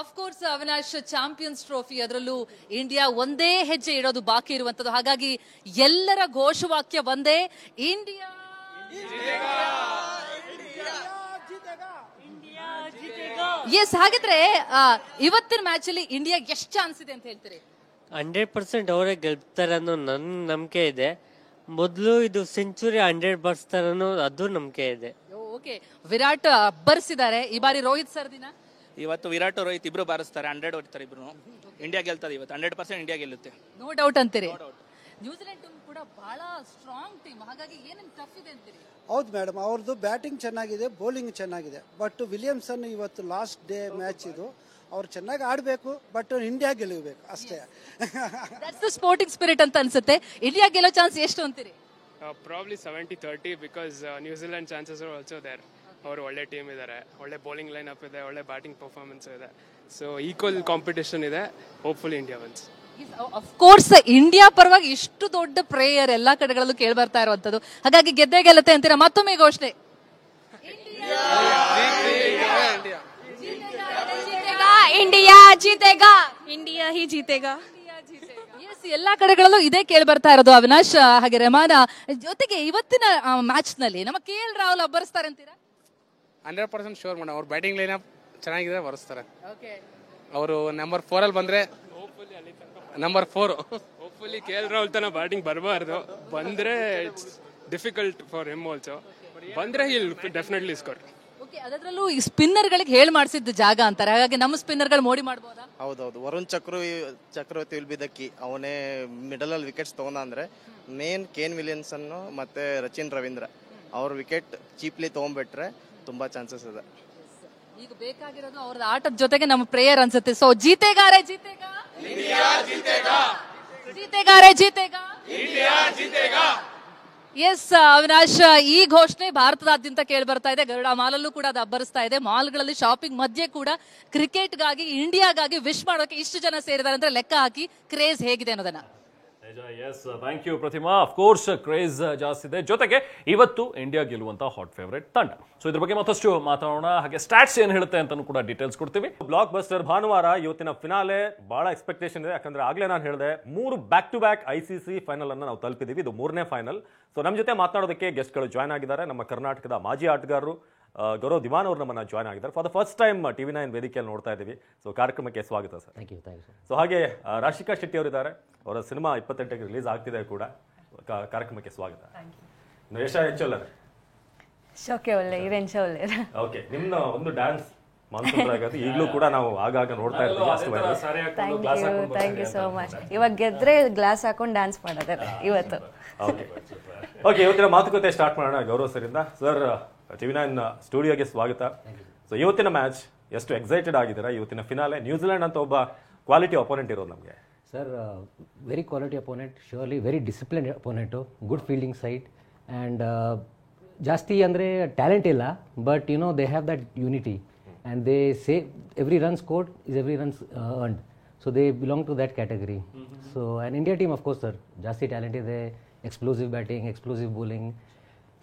ಅಫ್ಕೋರ್ಸ್ ಅವಿನಾಶ್, ಚಾಂಪಿಯನ್ಸ್ ಟ್ರೋಫಿ, ಅದರಲ್ಲೂ ಇಂಡಿಯಾ ಒಂದೇ ಹೆಜ್ಜೆ ಇಡೋದು ಬಾಕಿ ಇರುವಂತದ್ದು. ಹಾಗಾಗಿ ಎಲ್ಲರ ಘೋಷವಾಕ್ಯ ಒಂದೇ, ಇಂಡಿಯಾ. ಎಸ್, ಹಾಗಿದ್ರೆ ಇವತ್ತಿನ ಮ್ಯಾಚ್ ಅಲ್ಲಿ ಇಂಡಿಯಾ ಎಷ್ಟು ಚಾನ್ಸ್ ಇದೆ ಅಂತ ಹೇಳ್ತೀರಿ? 100% ಅವರೇ ಗೆಲ್ತಾರೆ ಅನ್ನೋ ನನ್ನ ನಂಬಿಕೆ ಇದೆ. ಮೊದಲು ಇದು ಸೆಂಚುರಿ 100 ಬರ್ಸ್ತಾರೆ ಅನ್ನೋ ಅದು ನಂಬಿಕೆ ಇದೆ. ಓಕೆ, ವಿರಾಟ್ ಬರ್ಸಿದ್ದಾರೆ ಈ ಬಾರಿ. ರೋಹಿತ್ ಸರ್ ದಿನ ಇವತ್ತು ವಿರಾಟ್ ರೋಹಿತ್ ಇಬ್ರು ಬಾರಿಸ್ತಾರೆ, 100 ಹೊಡಿತಾರೆ ಇಬ್ರು. ಇಂಡಿಯಾ ಗೆಲ್ತದೆ ಇವತ್ತು, 100% ಇಂಡಿಯಾ ಗೆಲ್ಲುತ್ತೆ, ನೋ ಡೌಟ್ ಅಂತೀರಿ. ನ್ಯೂಜಿಲೆಂಡ್ ಟೀಮ್ ಕೂಡ ಬಹಳ ಸ್ಟ್ರಾಂಗ್ ಟೀಮ್, ಹಾಗಾಗಿ ಏನೇನು ಟಫ್ ಇದೆ ಅಂತೀರಿ? ಹೌದು ಮೇಡಮ್, ಅವ್ರದ್ದು ಬ್ಯಾಟಿಂಗ್ ಚೆನ್ನಾಗಿದೆ, ಬೌಲಿಂಗ್ ಚೆನ್ನಾಗಿದೆ. ಬಟ್ ವಿಲಿಯಮ್ಸನ್ ಇವತ್ತು ಲಾಸ್ಟ್ ಡೇ ಮ್ಯಾಚ್ ಇದು, ಅವ್ರು ಚೆನ್ನಾಗಿ ಆಡಬೇಕು, ಬಟ್ ಇಂಡಿಯಾ ಗೆಲ್ಲಬೇಕು ಅಷ್ಟೇ. ಸ್ಪೋರ್ಟಿಂಗ್ ಸ್ಪಿರಿಟ್ ಅಂತ ಅನ್ಸುತ್ತೆ. ಇಂಡಿಯಾ ಗೆಲ್ಲೋ ಚಾನ್ಸ್ ಎಷ್ಟು ಅಂತೀರಿ? Probably 70-30 because New Zealand chances are also there. ಅವರು ಒಳ್ಳೆ ಟೀಮ್ ಇದ್ದಾರೆ, ಒಳ್ಳೆ ಬೌಲಿಂಗ್ ಲೈನ್ ಅಪ್ ಇದೆ, ಒಳ್ಳೆ ಬ್ಯಾಟಿಂಗ್ ಪರ್ಫಾರ್ಮೆನ್ಸ್ ಇದೆ. ಸೊ ಈಕ್ವಲ್ ಕಾಂಪಿಟೇಷನ್ ಇದೆ. Hopefully India wins. Of course India ಪರವಾಗಿ ಇಷ್ಟು ದೊಡ್ಡ ಪ್ರೇಯರ್ ಎಲ್ಲಾ ಕಡೆಗಳಲ್ಲೂ ಕೇಳಿ ಬರ್ತಾ ಇರುವಂತದ್ದು, ಹಾಗಾಗಿ ಗೆದ್ದೇ ಗೆಲ್ಲುತ್ತೆ ಅಂತೀರಾ? ಮತ್ತೊಮ್ಮೆ ಘೋಷಣೆ, ಇಂಡಿಯಾ ಜೀತೆಗಾ, ಇಂಡಿಯಾ ಹಿ ಜೀತೆಗಾ. ಎಲ್ಲಾ ಕಡೆಗಳಲ್ಲೂ ಇದೇ ಕೇಳಿ ಬರ್ತಾ ಇರೋದು ಅವಿನಾಶ್. ಹಾಗೆ ರೆಮಾನ ಜೊತೆಗೆ ಇವತ್ತಿನ ಮ್ಯಾಚ್ ನಲ್ಲಿ ನಮ್ಮ KL ರಾಹುಲ್ ಅಬ್ಬರಿಸ್ತಾರೆ ಅಂತೀರಾ? 100% ಶೋರ್ ಮೇಡಮ್. ಅವ್ರ ಬ್ಯಾಟಿಂಗ್ ಲೈನ್ ಅಪ್ ಚೆನ್ನಾಗಿದೆ ಬರೆಸ್ತಾರೆ. ಅವರು ನಂಬರ್ 4 ಅಲ್ಲಿ ಬಂದ್ರೆ ನಂಬರ್ 4 ಹೋಪ್ಫುಲಿ KL ರಾಹುಲ್ ತನ ಬ್ಯಾಟಿಂಗ್ ಬರಬಾರ್ದು, ಬಂದ್ರೆ it's difficult for him also. ಬಂದ್ರೆ ಹಿಲ್ ಡೆಫಿನೆಟ್ಲಿ ಸ್ಕೋರ್. ಓಕೆ, ಅದರಲ್ಲೂ ಈ ಸ್ಪಿನ್ನರ್ಗಳಿಗೆ ಹೇಳಿ ಮಾಡಿಸಿದ ಜಾಗ ಅಂತಾರೆ, ಹಾಗಾಗಿ ನಮ್ಮ ಸ್ಪಿನ್ನರ್ಗಳು ಮೋಡಿ ಮಾಡ್ಬೋದಾ? ಹೌದೌದು, ವರುಣ್ ಚಕ್ರವರ್ತಿ ವಿಲ್ ಬಿ ದ ಕೀ. ಅವನೇ ಮಿಡಲ್ ಅಲ್ಲಿ ವಿಕೆಟ್ಸ್ ತಗೊಂಡ ಅಂದ್ರೆ ಮೇನ್ ಕೇನ್ ವಿಲಿಯಮ್ಸನ್ ಮತ್ತೆ ರಚಿನ್ ರವೀಂದ್ರ ಅವ್ರ ವಿಕೆಟ್ ಚೀಪ್ಲಿ ತಗೊಂಡ್ಬಿಟ್ರೆ ತುಂಬಾ ಚಾನ್ಸಸ್ ಇದೆ. ಈಗ ಬೇಕಾಗಿರೋದು ಅವ್ರ ಆಟದ ಜೊತೆಗೆ ನಮ್ಮ ಪ್ರೇಯರ್ ಅನ್ಸುತ್ತೆ. ಸೊ ಜೀತೆಗಾರೆ ಜೀತೆಗಾ ಜೀತೆಗಾರೆ ಜೀತೆಗಾ ಎಸ್ ಅವಿನಾಶ್, ಈ ಘೋಷಣೆ ಭಾರತದಾದ್ಯಂತ ಕೇಳಿ ಬರ್ತಾ ಇದೆ. ಗರುಡ ಮಾಲಲ್ಲೂ ಕೂಡ ಅದು ಅಬ್ಬರಿಸ್ತಾ ಇದೆ. ಮಾಲ್ಗಳಲ್ಲಿ ಶಾಪಿಂಗ್ ಮಧ್ಯೆ ಕೂಡ ಕ್ರಿಕೆಟ್ಗಾಗಿ, ಇಂಡಿಯಾಗಾಗಿ ವಿಶ್ ಮಾಡೋಕೆ ಇಷ್ಟು ಜನ ಸೇರಿದ್ದಾರೆ ಅಂದ್ರೆ ಲೆಕ್ಕ ಹಾಕಿ ಕ್ರೇಜ್ ಹೇಗಿದೆ ಅನ್ನೋದನ್ನ. Yes, thank you Prathima. Of course craze ಜಾಸ್ತಿ ಇದೆ, ಜೊತೆಗೆ ಇವತ್ತು ಇಂಡಿಯಾ ಗೆಲ್ಲುವಂತ ಹಾಟ್ ಫೇವರೇಟ್ ತಂಡ. ಸೊ ಇದ್ರ ಬಗ್ಗೆ ಮತ್ತಷ್ಟು ಮಾತಾಡೋಣ, ಹಾಗೆ ಸ್ಟಾಟ್ಸ್ ಏನ್ ಹೇಳುತ್ತೆ ಅಂತಾನು ಕೂಡ ಡೀಟೇಲ್ಸ್ ಕೊಡ್ತೀವಿ. ಬ್ಲಾಕ್ ಬಸ್ಟರ್ ಭಾನುವಾರ ಇವತ್ತಿನ ಫಿನಾಲೆ ಬಹಳ ಎಕ್ಸ್ಪೆಕ್ಟೇಷನ್ ಇದೆ. ಯಾಕಂದ್ರೆ ಆಗ್ಲೇ ನಾನು ಹೇಳಿದೆ 3 back to back ICC final ಅನ್ನ ನಾವು ತಲುಪಿದೀವಿ. ಇದು 3ನೇ ಫೈನಲ್. ಸೊ ನಮ್ಮ ಜೊತೆ ಮಾತನಾಡೋದಕ್ಕೆ ಗೆಸ್ಟ್ಗಳು ಜಾಯ್ನ್ ಆಗಿದ್ದಾರೆ. ನಮ್ಮ ಕರ್ನಾಟಕದ ಮಾಜಿ ಆಟಗಾರರು ಗೌರವ್ ದಿವಾನ್ ಅವರು ನಮ್ಮನ್ನ ಜಾಯ್ನ್ ಆಗಿದ್ದಾರೆ. For the first time TV9 ವೇದಿಕೆಯಲ್ಲಿ ನೋಡ್ತಾ ಇದ್ದೀವಿ. ಸೊ ಕಾರ್ಯಕ್ರಮಕ್ಕೆ ಸ್ವಾಗತ ಸರ್. Thank you. ಸೊ ಹಾಗೆ ರಾಶಿಕಾ ಶೆಟ್ಟಿ ಅವರಿದ್ದಾರೆ. ಅವರ ಸಿನಿಮಾ 28ಕ್ಕೆ ರಿಲೀಸ್ ಆಗ್ತಿದೆ ಕೂಡ. ಕಾರ್ಯಕ್ರಮಕ್ಕೆ ಸ್ವಾಗತ. ಯಶ ಹೆಚ್ಚಲ್ಲರೆ ಶೋಕೆ ಒಳ್ಳೆ ಇವೆಂಟ್ ಒಳ್ಳೆ. ಓಕೆ, ನಿಮ್ಮ ಒಂದು ಡ್ಯಾನ್ಸ್ ಮಾನ್ಸೂನ್ ಈಗಲೂ ಕೂಡ ನಾವು ಆಗಾಗ ನೋಡ್ತಾ ಇರ್ತೀವಿ. Thank you so much. ಇವಾಗ ಗೆದ್ರೆ ಗ್ಲಾಸ್ ಹಾಕೊಂಡು ಡ್ಯಾನ್ಸ್ ಮಾಡೋದೇ ಇವತ್ತು. ಓಕೆ, ಇವತ್ತಿನ ಮಾತುಕತೆ ಸ್ಟಾರ್ಟ್ ಮಾಡೋಣ ಗೌರವ್ ಸರಿಂದ. ಸರ್, TV9 ಸ್ಟುಡಿಯೋಗೆ ಸ್ವಾಗತ. ಸೊ ಇವತ್ತಿನ ಮ್ಯಾಚ್ ಎಷ್ಟು ಎಕ್ಸೈಟೆಡ್ ಆಗಿದ್ದೀರಾ? ಇವತ್ತಿನ ಫಿನಾಲೆ ನ್ಯೂಜಿಲೆಂಡ್ ಅಂತ ಒಬ್ಬ ಕ್ವಾಲಿಟಿ ಅಪೋನೆಂಟ್ ಇರೋದು ನಮಗೆ. Sir, very quality opponent, surely very discipline opponent, good fielding side and ಜಾಸ್ತಿ ಅಂದರೆ ಟ್ಯಾಲೆಂಟ್ ಇಲ್ಲ, but you know they have that unity and they say every run scored is every runs earned. So they belong to that category. So and India team of course sir ಜಾಸ್ತಿ ಟ್ಯಾಲೆಂಟ್ ಇದೆ, explosive batting, explosive bowling,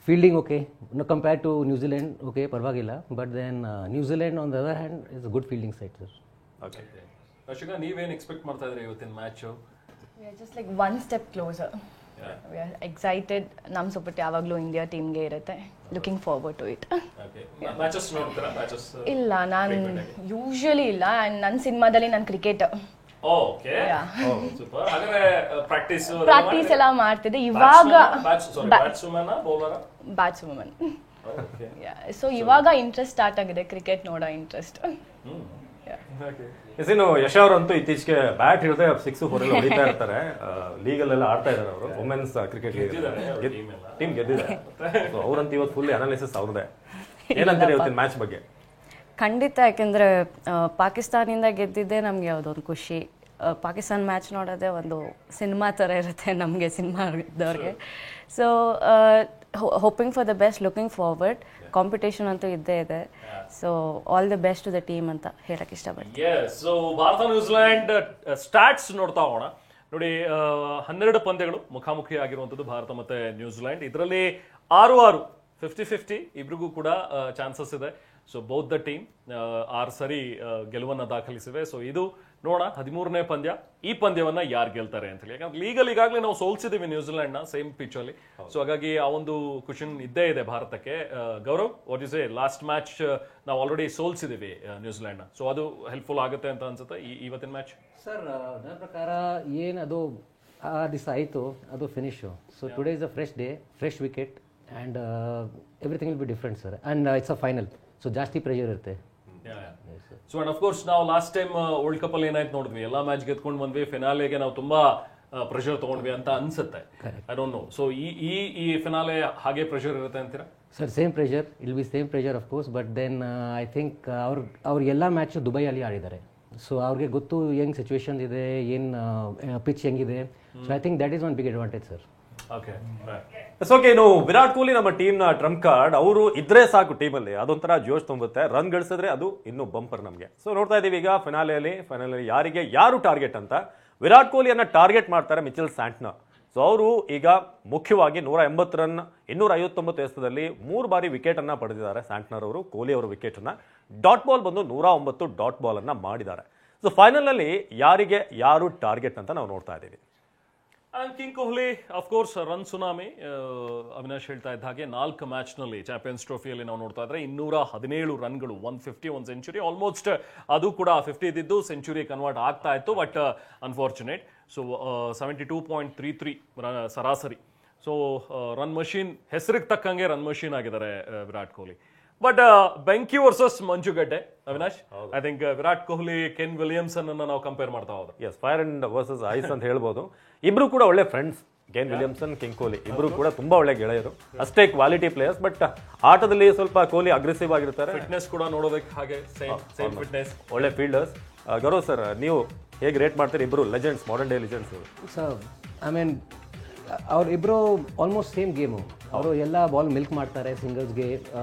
fielding okay, compare to New Zealand okay ಪರವಾಗಿಲ್ಲ, but then New Zealand on the other hand is good fielding side sir. Okay, Rashika, ನೀವೇನು ಎಕ್ಸ್ಪೆಕ್ಟ್ ಮಾಡ್ತಾ ಇದ್ರಿ ಇವತ್ತಿನ match? We are just like one step closer. We are excited. ನಮ್ಮ ಸಪೋರ್ಟ್ ಯಾವಾಗಲೂ ಇಂಡಿಯಾ ಟೀಮ್ಗೆ ಇರುತ್ತೆ. Looking forward to it. Matches ನೋಡ್ತೀರಾ? ಮ್ಯಾಚಸ್ ಇಲ್ಲ, ನಾನು ಯೂಶುವಲಿ ಇಲ್ಲ. ಆ್ಯಂಡ್ ನನ್ನ ಸಿನಿಮಾದಲ್ಲಿ ನಾನು ಕ್ರಿಕೆಟ್ ಓಕೆ, ಸೂಪರ್. ಹಾಗಾದ್ರೆ ಪ್ರಾಕ್ಟೀಸ್ ಎಲ್ಲ ಮಾಡ್ತಿದ್ದೆ. ಇವಾಗ ಬ್ಯಾಟ್ಸ್ವುಮನ್. ಸೊ ಇವಾಗ ಇಂಟ್ರೆಸ್ಟ್ ಸ್ಟಾರ್ಟ್ ಆಗಿದೆ, ಕ್ರಿಕೆಟ್ ನೋಡೋ ಇಂಟ್ರೆಸ್ಟ್. ಯಶ ಅವರಂತೂ ಇತ್ತೀಚೆಗೆ ಬ್ಯಾಟ್ ಹಿಡಿದ್ರೆ 6-4 ಹೊಡಿತಾ ಇರ್ತಾರೆ. ಲೀಗಲ್ಲೆಲ್ಲ ಆಡ್ತಾ ಇದ್ದಾರೆ ಅವರು, ವುಮೆನ್ಸ್ ಕ್ರಿಕೆಟ್ ಟೀಮ್ ಗೆದ್ದಿದ್ದಾರೆ. ಅವರಂತೂ ಇವತ್ತು ಫುಲ್ ಅನಾಲಿಸಿಸ್ ಅವ್ರದೇ. ಏನಂತಾರೆ ಇವತ್ತಿನ ಮ್ಯಾಚ್ ಬಗ್ಗೆ? ಖಂಡಿತ, ಯಾಕೆಂದರೆ ಪಾಕಿಸ್ತಾನಿಂದ ಗೆದ್ದಿದ್ದೆ ನಮಗೆ ಯಾವುದೊಂದು ಖುಷಿ. ಪಾಕಿಸ್ತಾನ ಮ್ಯಾಚ್ ನೋಡೋದೇ ಒಂದು ಸಿನಿಮಾ ಥರ ಇರುತ್ತೆ ನಮಗೆ, ಸಿನಿಮಾ ಇದ್ದವ್ರಿಗೆ. So hoping for the best, looking forward. Competition ಅಂತೂ ಇದ್ದೇ ಇದೆ. So all the best to the team ಅಂತ ಹೇಳಕ್ಕೆ ಇಷ್ಟಪಡ್ತೀನಿ. ಸೊ ಭಾರತ ನ್ಯೂಜಿಲೆಂಡ್ ಸ್ಟಾಟ್ಸ್ ನೋಡ್ತಾ ಹೋಗೋಣ. ನೋಡಿ, 12 ಪಂದ್ಯಗಳು ಮುಖಾಮುಖಿ ಆಗಿರುವಂಥದ್ದು ಭಾರತ ಮತ್ತೆ ನ್ಯೂಜಿಲೆಂಡ್. ಇದರಲ್ಲಿ 6-6 50-50 ಇಬ್ರಿಗೂ ಕೂಡ ಚಾನ್ಸಸ್ ಇದೆ. ಸೊ ಬೋತ್ ದ ಟೀಮ್ 6 ಸರಿ ಗೆಲುವನ್ನ ದಾಖಲಿಸಿವೆ. ಸೊ ಇದು ನೋಡೋಣ 13ನೇ ಪಂದ್ಯ, ಈ ಪಂದ್ಯವನ್ನ ಯಾರು ಗೆಲ್ತಾರೆ ಅಂತ ಹೇಳಿ. ಯಾಕಂದ್ರೆ ಲೀಗಲ್ ಈಗಾಗಲೇ ನಾವು ಸೋಲ್ಸಿದೀವಿ ನ್ಯೂಜಿಲೆಂಡ್ ನ ಸೇಮ್ ಪಿಚ್ ಅಲ್ಲಿ. ಸೊ ಹಾಗಾಗಿ ಆ ಒಂದು ಕ್ವಶನ್ ಇದ್ದೇ ಇದೆ ಭಾರತಕ್ಕೆ. Gaurav, what is A last match ನಾವು ಆಲ್ರೆಡಿ ಸೋಲ್ಸಿದೀವಿ ನ್ಯೂಜಿಲೆಂಡ್ ನ. ಸೊ ಅದು ಹೆಲ್ಪ್ಫುಲ್ ಆಗುತ್ತೆ ಅಂತ ಅನ್ಸುತ್ತೆ ಇವತ್ತಿನ ಮ್ಯಾಚ್? ಸರ್, ನನ್ನ ಪ್ರಕಾರ ಏನದು ಆ ದಿವಸ ಆಯಿತು, ಅದು finish. So today is a fresh day, fresh wicket and everything will be different sir. And it's a final, so ಜಾಸ್ತಿ ಪ್ರೆಷರ್ ಇರುತ್ತೆ. ಸೊ ಅಂಡ್ ಆಫ್ ಕೋರ್ಸ್ ನಾವು ಲಾಸ್ಟ್ ಟೈಮ್ ವರ್ಲ್ಡ್ ಕಪ್ ಅಲ್ಲಿ ಏನಾಯ್ತು ನೋಡಿದ್ವಿ, ಎಲ್ಲಾ ಮ್ಯಾಚ್ ಗೆದ್ಕೊಂಡು ಬಂದ್ವಿ, ಫಿನಾಲೆಗೆ ನಾವು ತುಂಬಾ ಪ್ರೆಷರ್ ತಗೊಂಡ್ವಿ ಅಂತ ಅನ್ಸುತ್ತೆ. I don't know. ಸೊ ಈ ಫಿನಾಲೆ ಹಾಗೆ ಪ್ರೆಷರ್ ಇರುತ್ತೆ ಅಂತೀರಾ? Sir, same pressure, will be same pressure of course, but then I think ಅವ್ರ ಎಲ್ಲ ಮ್ಯಾಚು ದುಬೈಯಲ್ಲಿ ಆಡಿದ್ದಾರೆ. ಸೊ ಅವ್ರಿಗೆ ಗೊತ್ತು ಹೆಂಗ್ ಸಿಚುವೇಶನ್ ಇದೆ, ಏನು ಪಿಚ್ ಹೆಂಗಿದೆ. So I think that is one big advantage sir. Okay, ಇನ್ನು ವಿರಾಟ್ ಕೊಹ್ಲಿ ನಮ್ಮ ಟೀಮ್ ನ ಟ್ರಂಪ್ ಕಾರ್ಡ್. ಅವರು ಇದ್ರೆ ಸಾಕು ಟೀಮಲ್ಲಿ, ಅದೊಂಥರ ಜೋಶ್ ತುಂಬುತ್ತೆ. ರನ್ ಗಳಿಸಿದ್ರೆ ಅದು ಇನ್ನೂ ಬಂಪರ್ ನಮಗೆ. ಸೊ ನೋಡ್ತಾ ಇದೀವಿ ಈಗ ಫೈನಲಲ್ಲಿ ಯಾರಿಗೆ ಯಾರು ಟಾರ್ಗೆಟ್ ಅಂತ. ವಿರಾಟ್ ಕೊಹ್ಲಿಯನ್ನ ಟಾರ್ಗೆಟ್ ಮಾಡ್ತಾರೆ ಮಿಚೆಲ್ ಸ್ಯಾಂಟ್ನರ್. ಸೊ ಅವರು ಈಗ ಮುಖ್ಯವಾಗಿ 180 ರನ್ 259 ಎಸೆತದಲ್ಲಿ 3 ಬಾರಿ ವಿಕೆಟ್ ಅನ್ನ ಪಡೆದಿದ್ದಾರೆ ಸ್ಯಾಂಟ್ನರ್ ಅವರು. ಕೊಹ್ಲಿ ಅವರ ವಿಕೆಟ್ ಅನ್ನ ಡಾಟ್ ಬಾಲ್ ಬಂದು 109 ಡಾಟ್ ಬಾಲ್ ಅನ್ನ ಮಾಡಿದ್ದಾರೆ. ಸೊ ಫೈನಲ್ ಅಲ್ಲಿ ಯಾರಿಗೆ ಯಾರು ಟಾರ್ಗೆಟ್ ಅಂತ ನಾವು ನೋಡ್ತಾ ಇದ್ದೀವಿ. King Kohli of course run tsunami. Avinash ಹೇಳ್ತಾ ಇದ್ದ ಹಾಗೆ 4 ಮ್ಯಾಚ್ನಲ್ಲಿ ಚಾಂಪಿಯನ್ಸ್ ಟ್ರೋಫಿಯಲ್ಲಿ ನಾವು ನೋಡ್ತಾ ಇದ್ರೆ 217 ರನ್ಗಳು, 150, 1 ಸೆಂಚುರಿ, ಆಲ್ಮೋಸ್ಟ್ ಅದು ಕೂಡ 50 ಇದ್ದಿದ್ದು ಸೆಂಚುರಿ ಕನ್ವರ್ಟ್ ಆಗ್ತಾ ಇತ್ತು. But unfortunate. ಸೊ 72.33 ಸರಾಸರಿ. ಸೊ ರನ್ ಮಷೀನ್, ಹೆಸರಿಗೆ ತಕ್ಕಂಗೆ ರನ್ ಮಷೀನ್ ಆಗಿದ್ದಾರೆ ವಿರಾಟ್ ಕೊಹ್ಲಿ. ಬಟ್ ಬೆಂಕಿ ವರ್ಸಸ್ ಮಂಜುಗಡ್ಡೆ Avinash, I think Virat Kohli Kane Williamson ಅನ್ನ ನಾವು ಕಂಪೇರ್ ಮಾಡ್ತಾ ಹೋದ್ರೆ yes, fire and versus ice ಅಂತ ಹೇಳ್ಬೋದು. ಇಬ್ರು ಕೂಡ ಒಳ್ಳೆ friends, Kane Williamson, king Kohli ಇಬ್ರು ಕೂಡ ತುಂಬಾ ಒಳ್ಳೆ ಗೆಳೆಯರು, ಅಷ್ಟೇ ಕ್ವಾಲಿಟಿ ಪ್ಲೇಯರ್ಸ್. ಬಟ್ ಆಟದಲ್ಲಿ ಸ್ವಲ್ಪ ಕೊಹ್ಲಿ ಅಗ್ರೆಸಿವ್ ಆಗಿರ್ತಾರೆ. ಫಿಟ್ನೆಸ್ ಕೂಡ ನೋಡೋದಕ್ಕೆ ಹಾಗೆ ಸೇಮ್ ಫಿಟ್ನೆಸ್, ಒಳ್ಳೆ ಫೀಲ್ಡರ್ಸ್. ಗೌರವ್ ಸರ್, ನೀವು ಹೇಗೆ ರೇಟ್ ಮಾಡ್ತೀರಿ ಇಬ್ರು legends, modern day legends? Sir, I mean ಅವರಿಬ್ಬರು ಆಲ್ಮೋಸ್ಟ್ ಸೇಮ್ ಗೇಮು. ಅವರು ಎಲ್ಲ ಬಾಲ್ ಮಿಲ್ಕ್ ಮಾಡ್ತಾರೆ ಸಿಂಗಲ್ಸ್ಗೆ,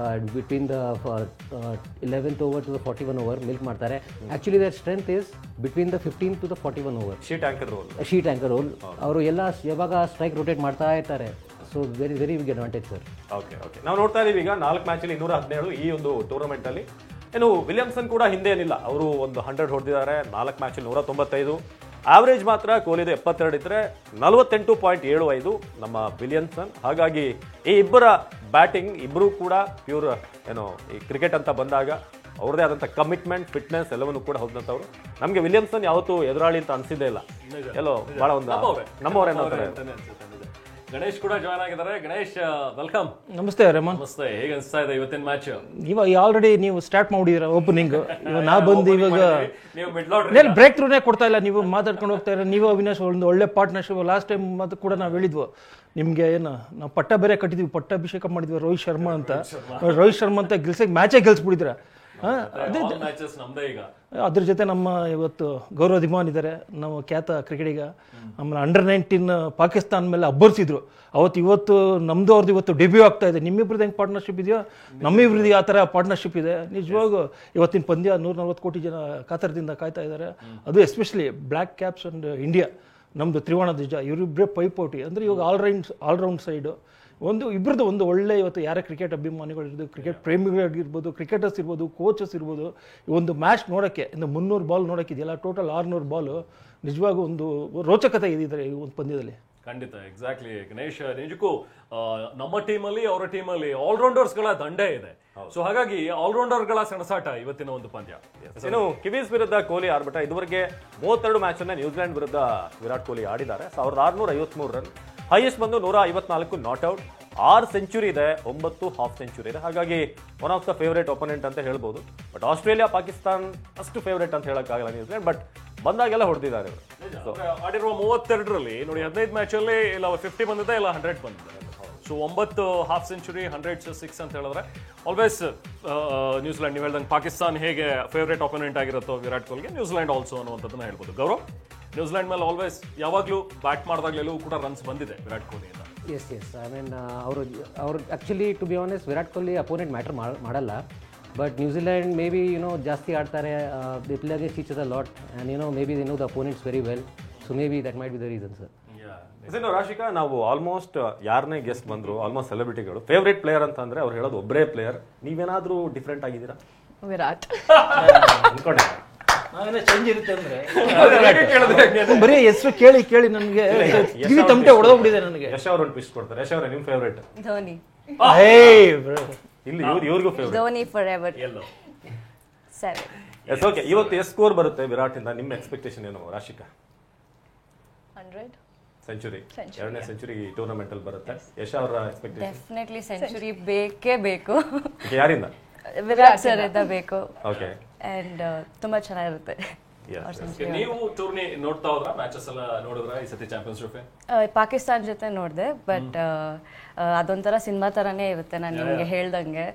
between the 11th over to the 41 over milk ಮಾಡ್ತಾರೆ. Actually their strength is between the 15 to the 41 over. Sheet anchor role ಅವರು ಎಲ್ಲ ಯಾವಾಗ ಸ್ಟ್ರೈಕ್ ರೊಟೇಟ್ ಮಾಡ್ತಾ ಇರ್ತಾರೆ. So very big advantage sir. Okay. ನಾವು ನೋಡ್ತಾ ಇದೀವಿ ಈಗ 4 ಮ್ಯಾಚಲ್ಲಿ 217 ಈ ಒಂದು ಟೂರ್ನಮೆಂಟ್ ಅಲ್ಲಿ. ಏನು ವಿಲಿಯಮ್ಸನ್ ಕೂಡ ಹಿಂದೆ ಏನಿಲ್ಲ, ಅವರು ಒಂದು 100 ಹೊಡೆದಿದ್ದಾರೆ. 4 ಮ್ಯಾಚಲ್ಲಿ 195. ಆವರೇಜ್ ಮಾತ್ರ ಕೊಹ್ಲಿದು 72 ಇದ್ರೆ 48.75 ನಮ್ಮ ವಿಲಿಯಮ್ಸನ್. ಹಾಗಾಗಿ ಈ ಇಬ್ಬರ ಬ್ಯಾಟಿಂಗ್, ಇಬ್ಬರು ಕೂಡ ಪ್ಯೂರ್ ಏನೋ ಈ ಕ್ರಿಕೆಟ್ ಅಂತ ಬಂದಾಗ ಅವ್ರದೇ ಆದಂಥ ಕಮಿಟ್ಮೆಂಟ್, ಫಿಟ್ನೆಸ್ ಎಲ್ಲವನ್ನು ಕೂಡ ಹೊಂದಂಥವ್ರು. ನಮಗೆ ವಿಲಿಯಮ್ಸನ್ ಯಾವತ್ತೂ ಎದುರಾಳಿ ಅಂತ ಅನ್ಸಿದ್ದೇ ಇಲ್ಲ. ಎಲ್ಲೋ ಬಹಳ ಒಂದು ನಮ್ಮವರೇ ಅನ್ನೋತಾರೆ. ಗಣೇಶ್ ಕೂಡ ಜಾಯ್ನ್ ಆಗಿದ್ದಾರೆ. ಗಣೇಶ್, ವೆಲ್ಕಮ್. ನಮಸ್ತೆ ರೆಮನ್. ನಮಸ್ತೆ. ಹೇಗೆ ಅನಿಸ್ತಾ ಇದೆ ಇವತ್ತಿನ ಮ್ಯಾಚ್? ಇವಾಗ ಆಲ್ರೆಡಿ ನೀವು ಸ್ಟಾರ್ಟ್ ಮಾಡಿದಿರ ಓಪನಿಂಗ್. ಇವಾಗ ನಾ ಬಂದು ಇವಾಗ ನೀವು ಬ್ರೇಕ್ ಥ್ರೂನೇ ಕೊಡ್ತಾ ಇಲ್ಲ. ನೀವು ಮಾತಾಡ್ಕೊಂಡು ಹೋಗ್ತಾ ಇರೋ, ನೀವು ಅವಿನಾಶ್ ಒಂದು ಒಳ್ಳೆ ಪಾರ್ಟ್ನರ್ಶಿಪ್. ಲಾಸ್ಟ್ ಟೈಮ್ ಮಾತು ಕೂಡ ನಾವು ಹೇಳಿದ್ವು ನಿಮಗೆ, ಏನು ನಾವು ಪಟ್ಟ ಬೇರೆ ಕಟ್ಟಿದ್ವಿ, ಪಟ್ಟಾಭಿಷೇಕ ಮಾಡಿದ್ವಿ ರೋಹಿತ್ ಶರ್ಮಾ ಅಂತ. ರೋಹಿತ್ ಶರ್ಮಾ ಅಂತ ಮ್ಯಾಚೇ ಗೆಲ್ಸ್ಬಿಟ್ಟಿದ್ರ. ಅದ್ರ ಜೊತೆ ನಮ್ಮ ಇವತ್ತು ಗೌರವ್ ಧಿಮಾನ್ ಇದ್ದಾರೆ, ನಮ್ಮ ಖ್ಯಾತ ಕ್ರಿಕೆಟಿಗ. ಆಮೇಲೆ ಅಂಡರ್-19 ಪಾಕಿಸ್ತಾನ ಮೇಲೆ ಅಬ್ಬರಿಸಿದ್ರು ಇವತ್ತು ನಮ್ದು ಅವ್ರದ್ದು ಇವತ್ತು ಡೆಬ್ಯೂ ಆಗ್ತಾ ಇದೆ. ನಿಮ್ಮಿಬ್ರದ್ದು ಹೆಂಗೆ ಪಾರ್ಟ್ನರ್ಶಿಪ್ ಇದೆಯೋ ನಮ್ಮಿಬ್ರದ್ದು ಆ ಥರ ಪಾರ್ಟ್ನರ್ಶಿಪ್ ಇದೆ. ನಿಜವಾಗೂ ಇವತ್ತಿನ ಪಂದ್ಯ 140 ಕೋಟಿ ಜನ ಕಾತರದಿಂದ ಕಾಯ್ತಾ ಇದ್ದಾರೆ. ಅದು especially black caps and India, ನಮ್ಮದು ತ್ರಿವರ್ಣ ಧ್ವಜ, ಇವರಿಬ್ಬರೇ ಪೈಪೋಟಿ. ಅಂದರೆ ಇವಾಗ ಆಲ್ರೌಂಡ್ ಸೈಡು ಇಬ್ಬರದ್ದು ಒಂದು ಒಳ್ಳೆ ಇವತ್ತು ಯಾರೇ ಕ್ರಿಕೆಟ್ ಅಭಿಮಾನಿಗಳಿರ್ಬೋದು, ಕ್ರಿಕೆಟ್ ಪ್ರೇಮಿಗಳಿರ್ಬೋದು, ಕ್ರಿಕೆಟರ್ಸ್ ಇರ್ಬೋದು, ಕೋಚಸ್ ಇರ್ಬೋದು, ಒಂದು ಮ್ಯಾಚ್ ನೋಡೋಕ್ಕೆ 300 ಬಾಲ್ ನೋಡೋಕ್ಕಿದೆಯಲ್ಲ, ಟೋಟಲ್ 600 ಬಾಲು. ನಿಜವಾಗೂ ಒಂದು ರೋಚಕತೆ ಇದಿದ್ದಾರೆ ಈ ಒಂದು ಪಂದ್ಯದಲ್ಲಿ. ಖಂಡಿತ, ಎಕ್ಸಾಕ್ಟ್ಲಿ ಗಣೇಶ್. ನಿಜಕ್ಕೂ ನಮ್ಮ ಟೀಮಲ್ಲಿ ಅವರ ಟೀಮಲ್ಲಿ ಆಲ್ರೌಂಡರ್ಸ್ಗಳ ದಂಡೆ ಇದೆ. ಸೊ ಹಾಗಾಗಿ ಆಲ್ರೌಂಡರ್ಗಳ ಸೆಣಸಾಟ ಇವತ್ತಿನ ಒಂದು ಪಂದ್ಯ. ಇನ್ನು ಕಿವೀಸ್ ವಿರುದ್ಧ ಕೊಹ್ಲಿ ಆಡ್ಬಿಟ್ಟ. ಇದುವರೆಗೆ 32 ಮ್ಯಾಚನ್ನು ನ್ಯೂಜಿಲೆಂಡ್ ವಿರುದ್ಧ ವಿರಾಟ್ ಕೊಹ್ಲಿ ಆಡಿದ್ದಾರೆ. 1653 ರನ್, ಹೈಯೆಸ್ಟ್ ಬಂದು 154 ನಾಟ್ಔಟ್, 6 ಸೆಂಚುರಿ ಇದೆ, 9 ಹಾಫ್ ಸೆಂಚುರಿ ಇದೆ. ಹಾಗಾಗಿ one of the favourite opponent ಅಂತ ಹೇಳ್ಬೋದು. ಬಟ್ ಆಸ್ಟ್ರೇಲಿಯಾ, ಪಾಕಿಸ್ತಾನ್ ಅಷ್ಟು ಫೇವರೇಟ್ ಅಂತ ಹೇಳಕ್ಕಾಗಲ್ಲ ನ್ಯೂಜಿಲೆಂಡ್. ಬಟ್ ಬಂದಾಗೆಲ್ಲ ಹೊಡೆದಿದ್ದಾರೆ ಆಡಿರುವ 32ರಲ್ಲಿ ನೋಡಿ, 15 ಮ್ಯಾಚಲ್ಲಿ ಇಲ್ಲ 50 ಬಂದಿದೆ, ಇಲ್ಲ 100 ಬಂದಿದೆ. ಸೊ 9 ಹಾಫ್ ಸೆಂಚುರಿ, 106 ಅಂತ ಹೇಳಿದ್ರೆ ಆಲ್ವೇಸ್ ನ್ಯೂಜಿಲೆಂಡ್. ನೀವು ಹೇಳ್ದಂಗೆ ಪಾಕಿಸ್ತಾನ್ ಹೇಗೆ ಫೇವರೇಟ್ ಒಪೋನೆಂಟ್ ಆಗಿರುತ್ತೋ ವಿರಾಟ್ ಕೊಹ್ಲಿಗೆ, ನ್ಯೂಜಿಲೆಂಡ್ ಆಲ್ಸೋ ಅನ್ನುವಂಥದ್ದನ್ನ ಹೇಳ್ಬೋದು. ಗೌರವ್, ನ್ಯೂಜಿಲೆಂಡ್ ಮೇಲೆ ಆಲ್ವೇಸ್ ಯಾವಾಗಲೂ ಬ್ಯಾಟ್ ಮಾಡಿದಾಗಲೆಲ್ಲೂ ಕೂಡ ರನ್ಸ್ ಬಂದಿದೆ ವಿರಾಟ್ ಕೊಹ್ಲಿಯಿಂದ. ಎಸ್, ಐ ಮೀನ್ ಅವರು actually to be honest Virat Kohli opponent matter ಮಾಡಲ್ಲ. ಬಟ್ ನ್ಯೂಜಿಲೆಂಡ್ ಮೇ ಬಿ ಜಾಸ್ತಿ ಆಡ್ತಾರೆ, they play against each other lot, and maybe they know the opponents very well. So maybe that might be the reason sir. Rashika, ನಾವು ಆಲ್ಮೋಸ್ಟ್ ಯಾರನ್ನೇ ಗೆಸ್ಟ್ ಬಂದ್ರು, ಆಲ್ಮೋಸ್ಟ್ ಸೆಲೆಬ್ರಿಟಿಗಳು ಫೇವ್ರೇಟ್ ಪ್ಲೇಯರ್ ಅಂತ ಅಂದ್ರೆ ಅವ್ರು ಹೇಳೋದು ಒಬ್ಬರೇ ಪ್ಲೇಯರ್. ನೀವೇನಾದ್ರೂ ಡಿಫ್ರೆಂಟ್ ಆಗಿದ್ದೀರಾ? ವಿರಾಟ್ ಅನ್ಕೊಂಡೆ. ಚೇಂಜ್ ಇರುತ್ತೆ ಅಂದ್ರೆ ಬರೀ ಹೆಸರು ಕೇಳಿ ನನಗೆ ಕಿವಿ ತಮಟೆ ಹೊಡೆದೋಗ್ಬಿಟ್ಟಿದೆ ನನಗೆ. ಯಶ್ ಅವ್ರು ಒಂದು ಟ್ವಿಸ್ಟ್ ಕೊಡ್ತಾರೆ. ಯಶ್ ಅವರೇ, ನಿಮ್ಮ ಫೇವ್ರೇಟ್? ಧೋನಿ. ಇಲ್ಲಿ ಇವ್ರಿಗೂ favourite Dhoni forever. 7. Yes, okay. ಇವತ್ತು ಎಷ್ಟು ಸ್ಕೋರ್ ಬರುತ್ತೆ ವಿರಾಟ್ ಇಂದ? ನಿಮ್ಮ ಎಕ್ಸ್ಪೆಕ್ಟೇಷನ್ ಏನು ರಾಶಿಕಾ? 100 ಸೆಂಚುರಿ, ಎರಡನೇ ಸೆಂಚುರಿ ಟೂರ್ನಮೆಂಟ್ ಅಲ್ಲಿ ಬರುತ್ತೆ. ಯಶ್ ಅವರ ಎಕ್ಸ್ಪೆಕ್ಟೇಷನ್? ಡೆಫಿನೆಟ್ಲಿ ಸೆಂಚುರಿ ಬೇಕೇ ಬೇಕು. ಯಾರಿಂದ? ವಿರಾಟ್ ಸರ್ ಇಂದ ಬೇಕು. ಓಕೆ. ಅಂಡ್ ತುಂಬಾ ಚೆನ್ನಾಗಿರುತ್ತೆ. ನೀವು ಟೂರ್ನಿ ನೋಡ್ತಾ ಹೋದ್ರ? ಮ್ಯಾಚಸ್ ಎಲ್ಲ ನೋಡಿದ್ರ ಈ ಸತಿ ಚಾಂಪಿಯನ್ಸ್ ಟ್ರೋಫಿ? ಪಾಕಿಸ್ತಾನ್ ಜೊತೆ ನೋಡಿದೆ. ಬಟ್ ಅದೊಂಥರ ಸಿನಿಮಾ ಥರನೇ ಇರುತ್ತೆ. ನಾನು ನಿಮಗೆ ಹೇಳ್ದಂಗೆ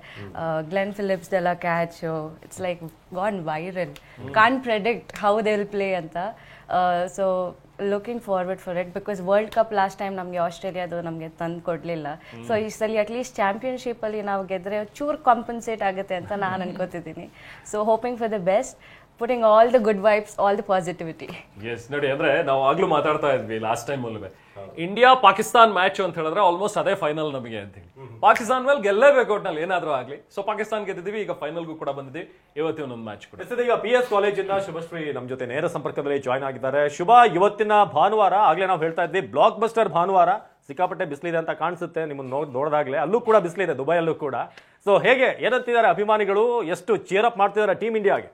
ಗ್ಲೆನ್ ಫಿಲಿಪ್ಸ್ ಎಲ್ಲ catch, it's like gone viral. Can't predict how they will play ಅಂತ. So looking forward for it, because world cup last time ನಮಗೆ ಆಸ್ಟ್ರೇಲಿಯಾದು ನಮಗೆ ತಂದು ಕೊಡಲಿಲ್ಲ. ಸೊ ಈ ಸಲ ಅಟ್ಲೀಸ್ಟ್ ಚಾಂಪಿಯನ್ಶಿಪ್ಪಲ್ಲಿ ನಾವು ಗೆದ್ದರೆ ಚೂರು ಕಾಂಪನ್ಸೇಟ್ ಆಗುತ್ತೆ ಅಂತ ನಾನು ಅನ್ಕೋತಿದ್ದೀನಿ. So hoping for the best. putting all the good vibes, all the positivity. Yes ನೋಡಿ, ಅಂದ್ರೆ ನಾವು ಆಗ್ಲೂ ಮಾತಾಡ್ತಾ ಇದ್ವಿ ಲಾಸ್ಟ್ ಟೈಮ್ ಅಲ್ಲೂ ಇಂಡಿಯಾ ಪಾಕಿಸ್ತಾನ್ ಮ್ಯಾಚ್ ಅಂತ ಹೇಳಿದ್ರೆ ಆಲ್ಮೋಸ್ಟ್ ಅದೇ ಫೈನಲ್ ನಮಗೆ ಅಂತ ಹೇಳಿ. ಪಾಕಿಸ್ತಾನ ಮೇಲೆ ಗೆಲ್ಲೇಬೇಕು ಒಟ್ನಲ್ಲಿ ಏನಾದ್ರೂ ಆಗ್ಲಿ. ಸೊ ಪಾಕಿಸ್ತಾನ ಗೆದ್ದಿದ್ದೀವಿ, ಈಗ ಫೈನಲ್ಗೂ ಕೂಡ ಬಂದಿದ್ದೀವಿ. ಇವತ್ತಿನ ಒಂದು ಮ್ಯಾಚ್ ಕೂಡ ಈಗ PS ಕಾಲೇಜಿಂದ ಶುಭಶ್ರೀ ನಮ್ಮ ಜೊತೆ ನೇರ ಸಂಪರ್ಕದಲ್ಲಿ ಜಾಯ್ನ್ ಆಗಿದ್ದಾರೆ. ಶುಭ, ಇವತ್ತಿನ ಭಾನುವಾರ ಆಗ್ಲೇ ನಾವು ಹೇಳ್ತಾ ಇದ್ವಿ ಬ್ಲಾಕ್ ಬಸ್ಟರ್ ಭಾನುವಾರ, ಸಿಕ್ಕಾಪಟ್ಟೆ ಬಿಸಿಲಿದೆ ಅಂತ ಕಾಣಿಸುತ್ತೆ ನಿಮ್ಮನ್ನು ನೋಡಿದಾಗ್ಲೇ. ಅಲ್ಲೂ ಕೂಡ ಬಿಸಿಲಿದೆ, ದುಬೈಯಲ್ಲೂ ಕೂಡ. ಸೊ ಹೇಗೆ ಏನಂತಿದ್ದಾರೆ ಅಭಿಮಾನಿಗಳು, ಎಷ್ಟು ಚೇರ್ ಅಪ್ ಮಾಡ್ತಿದ್ದಾರೆ ಟೀಮ್ ಇಂಡಿಯಾಗೆ?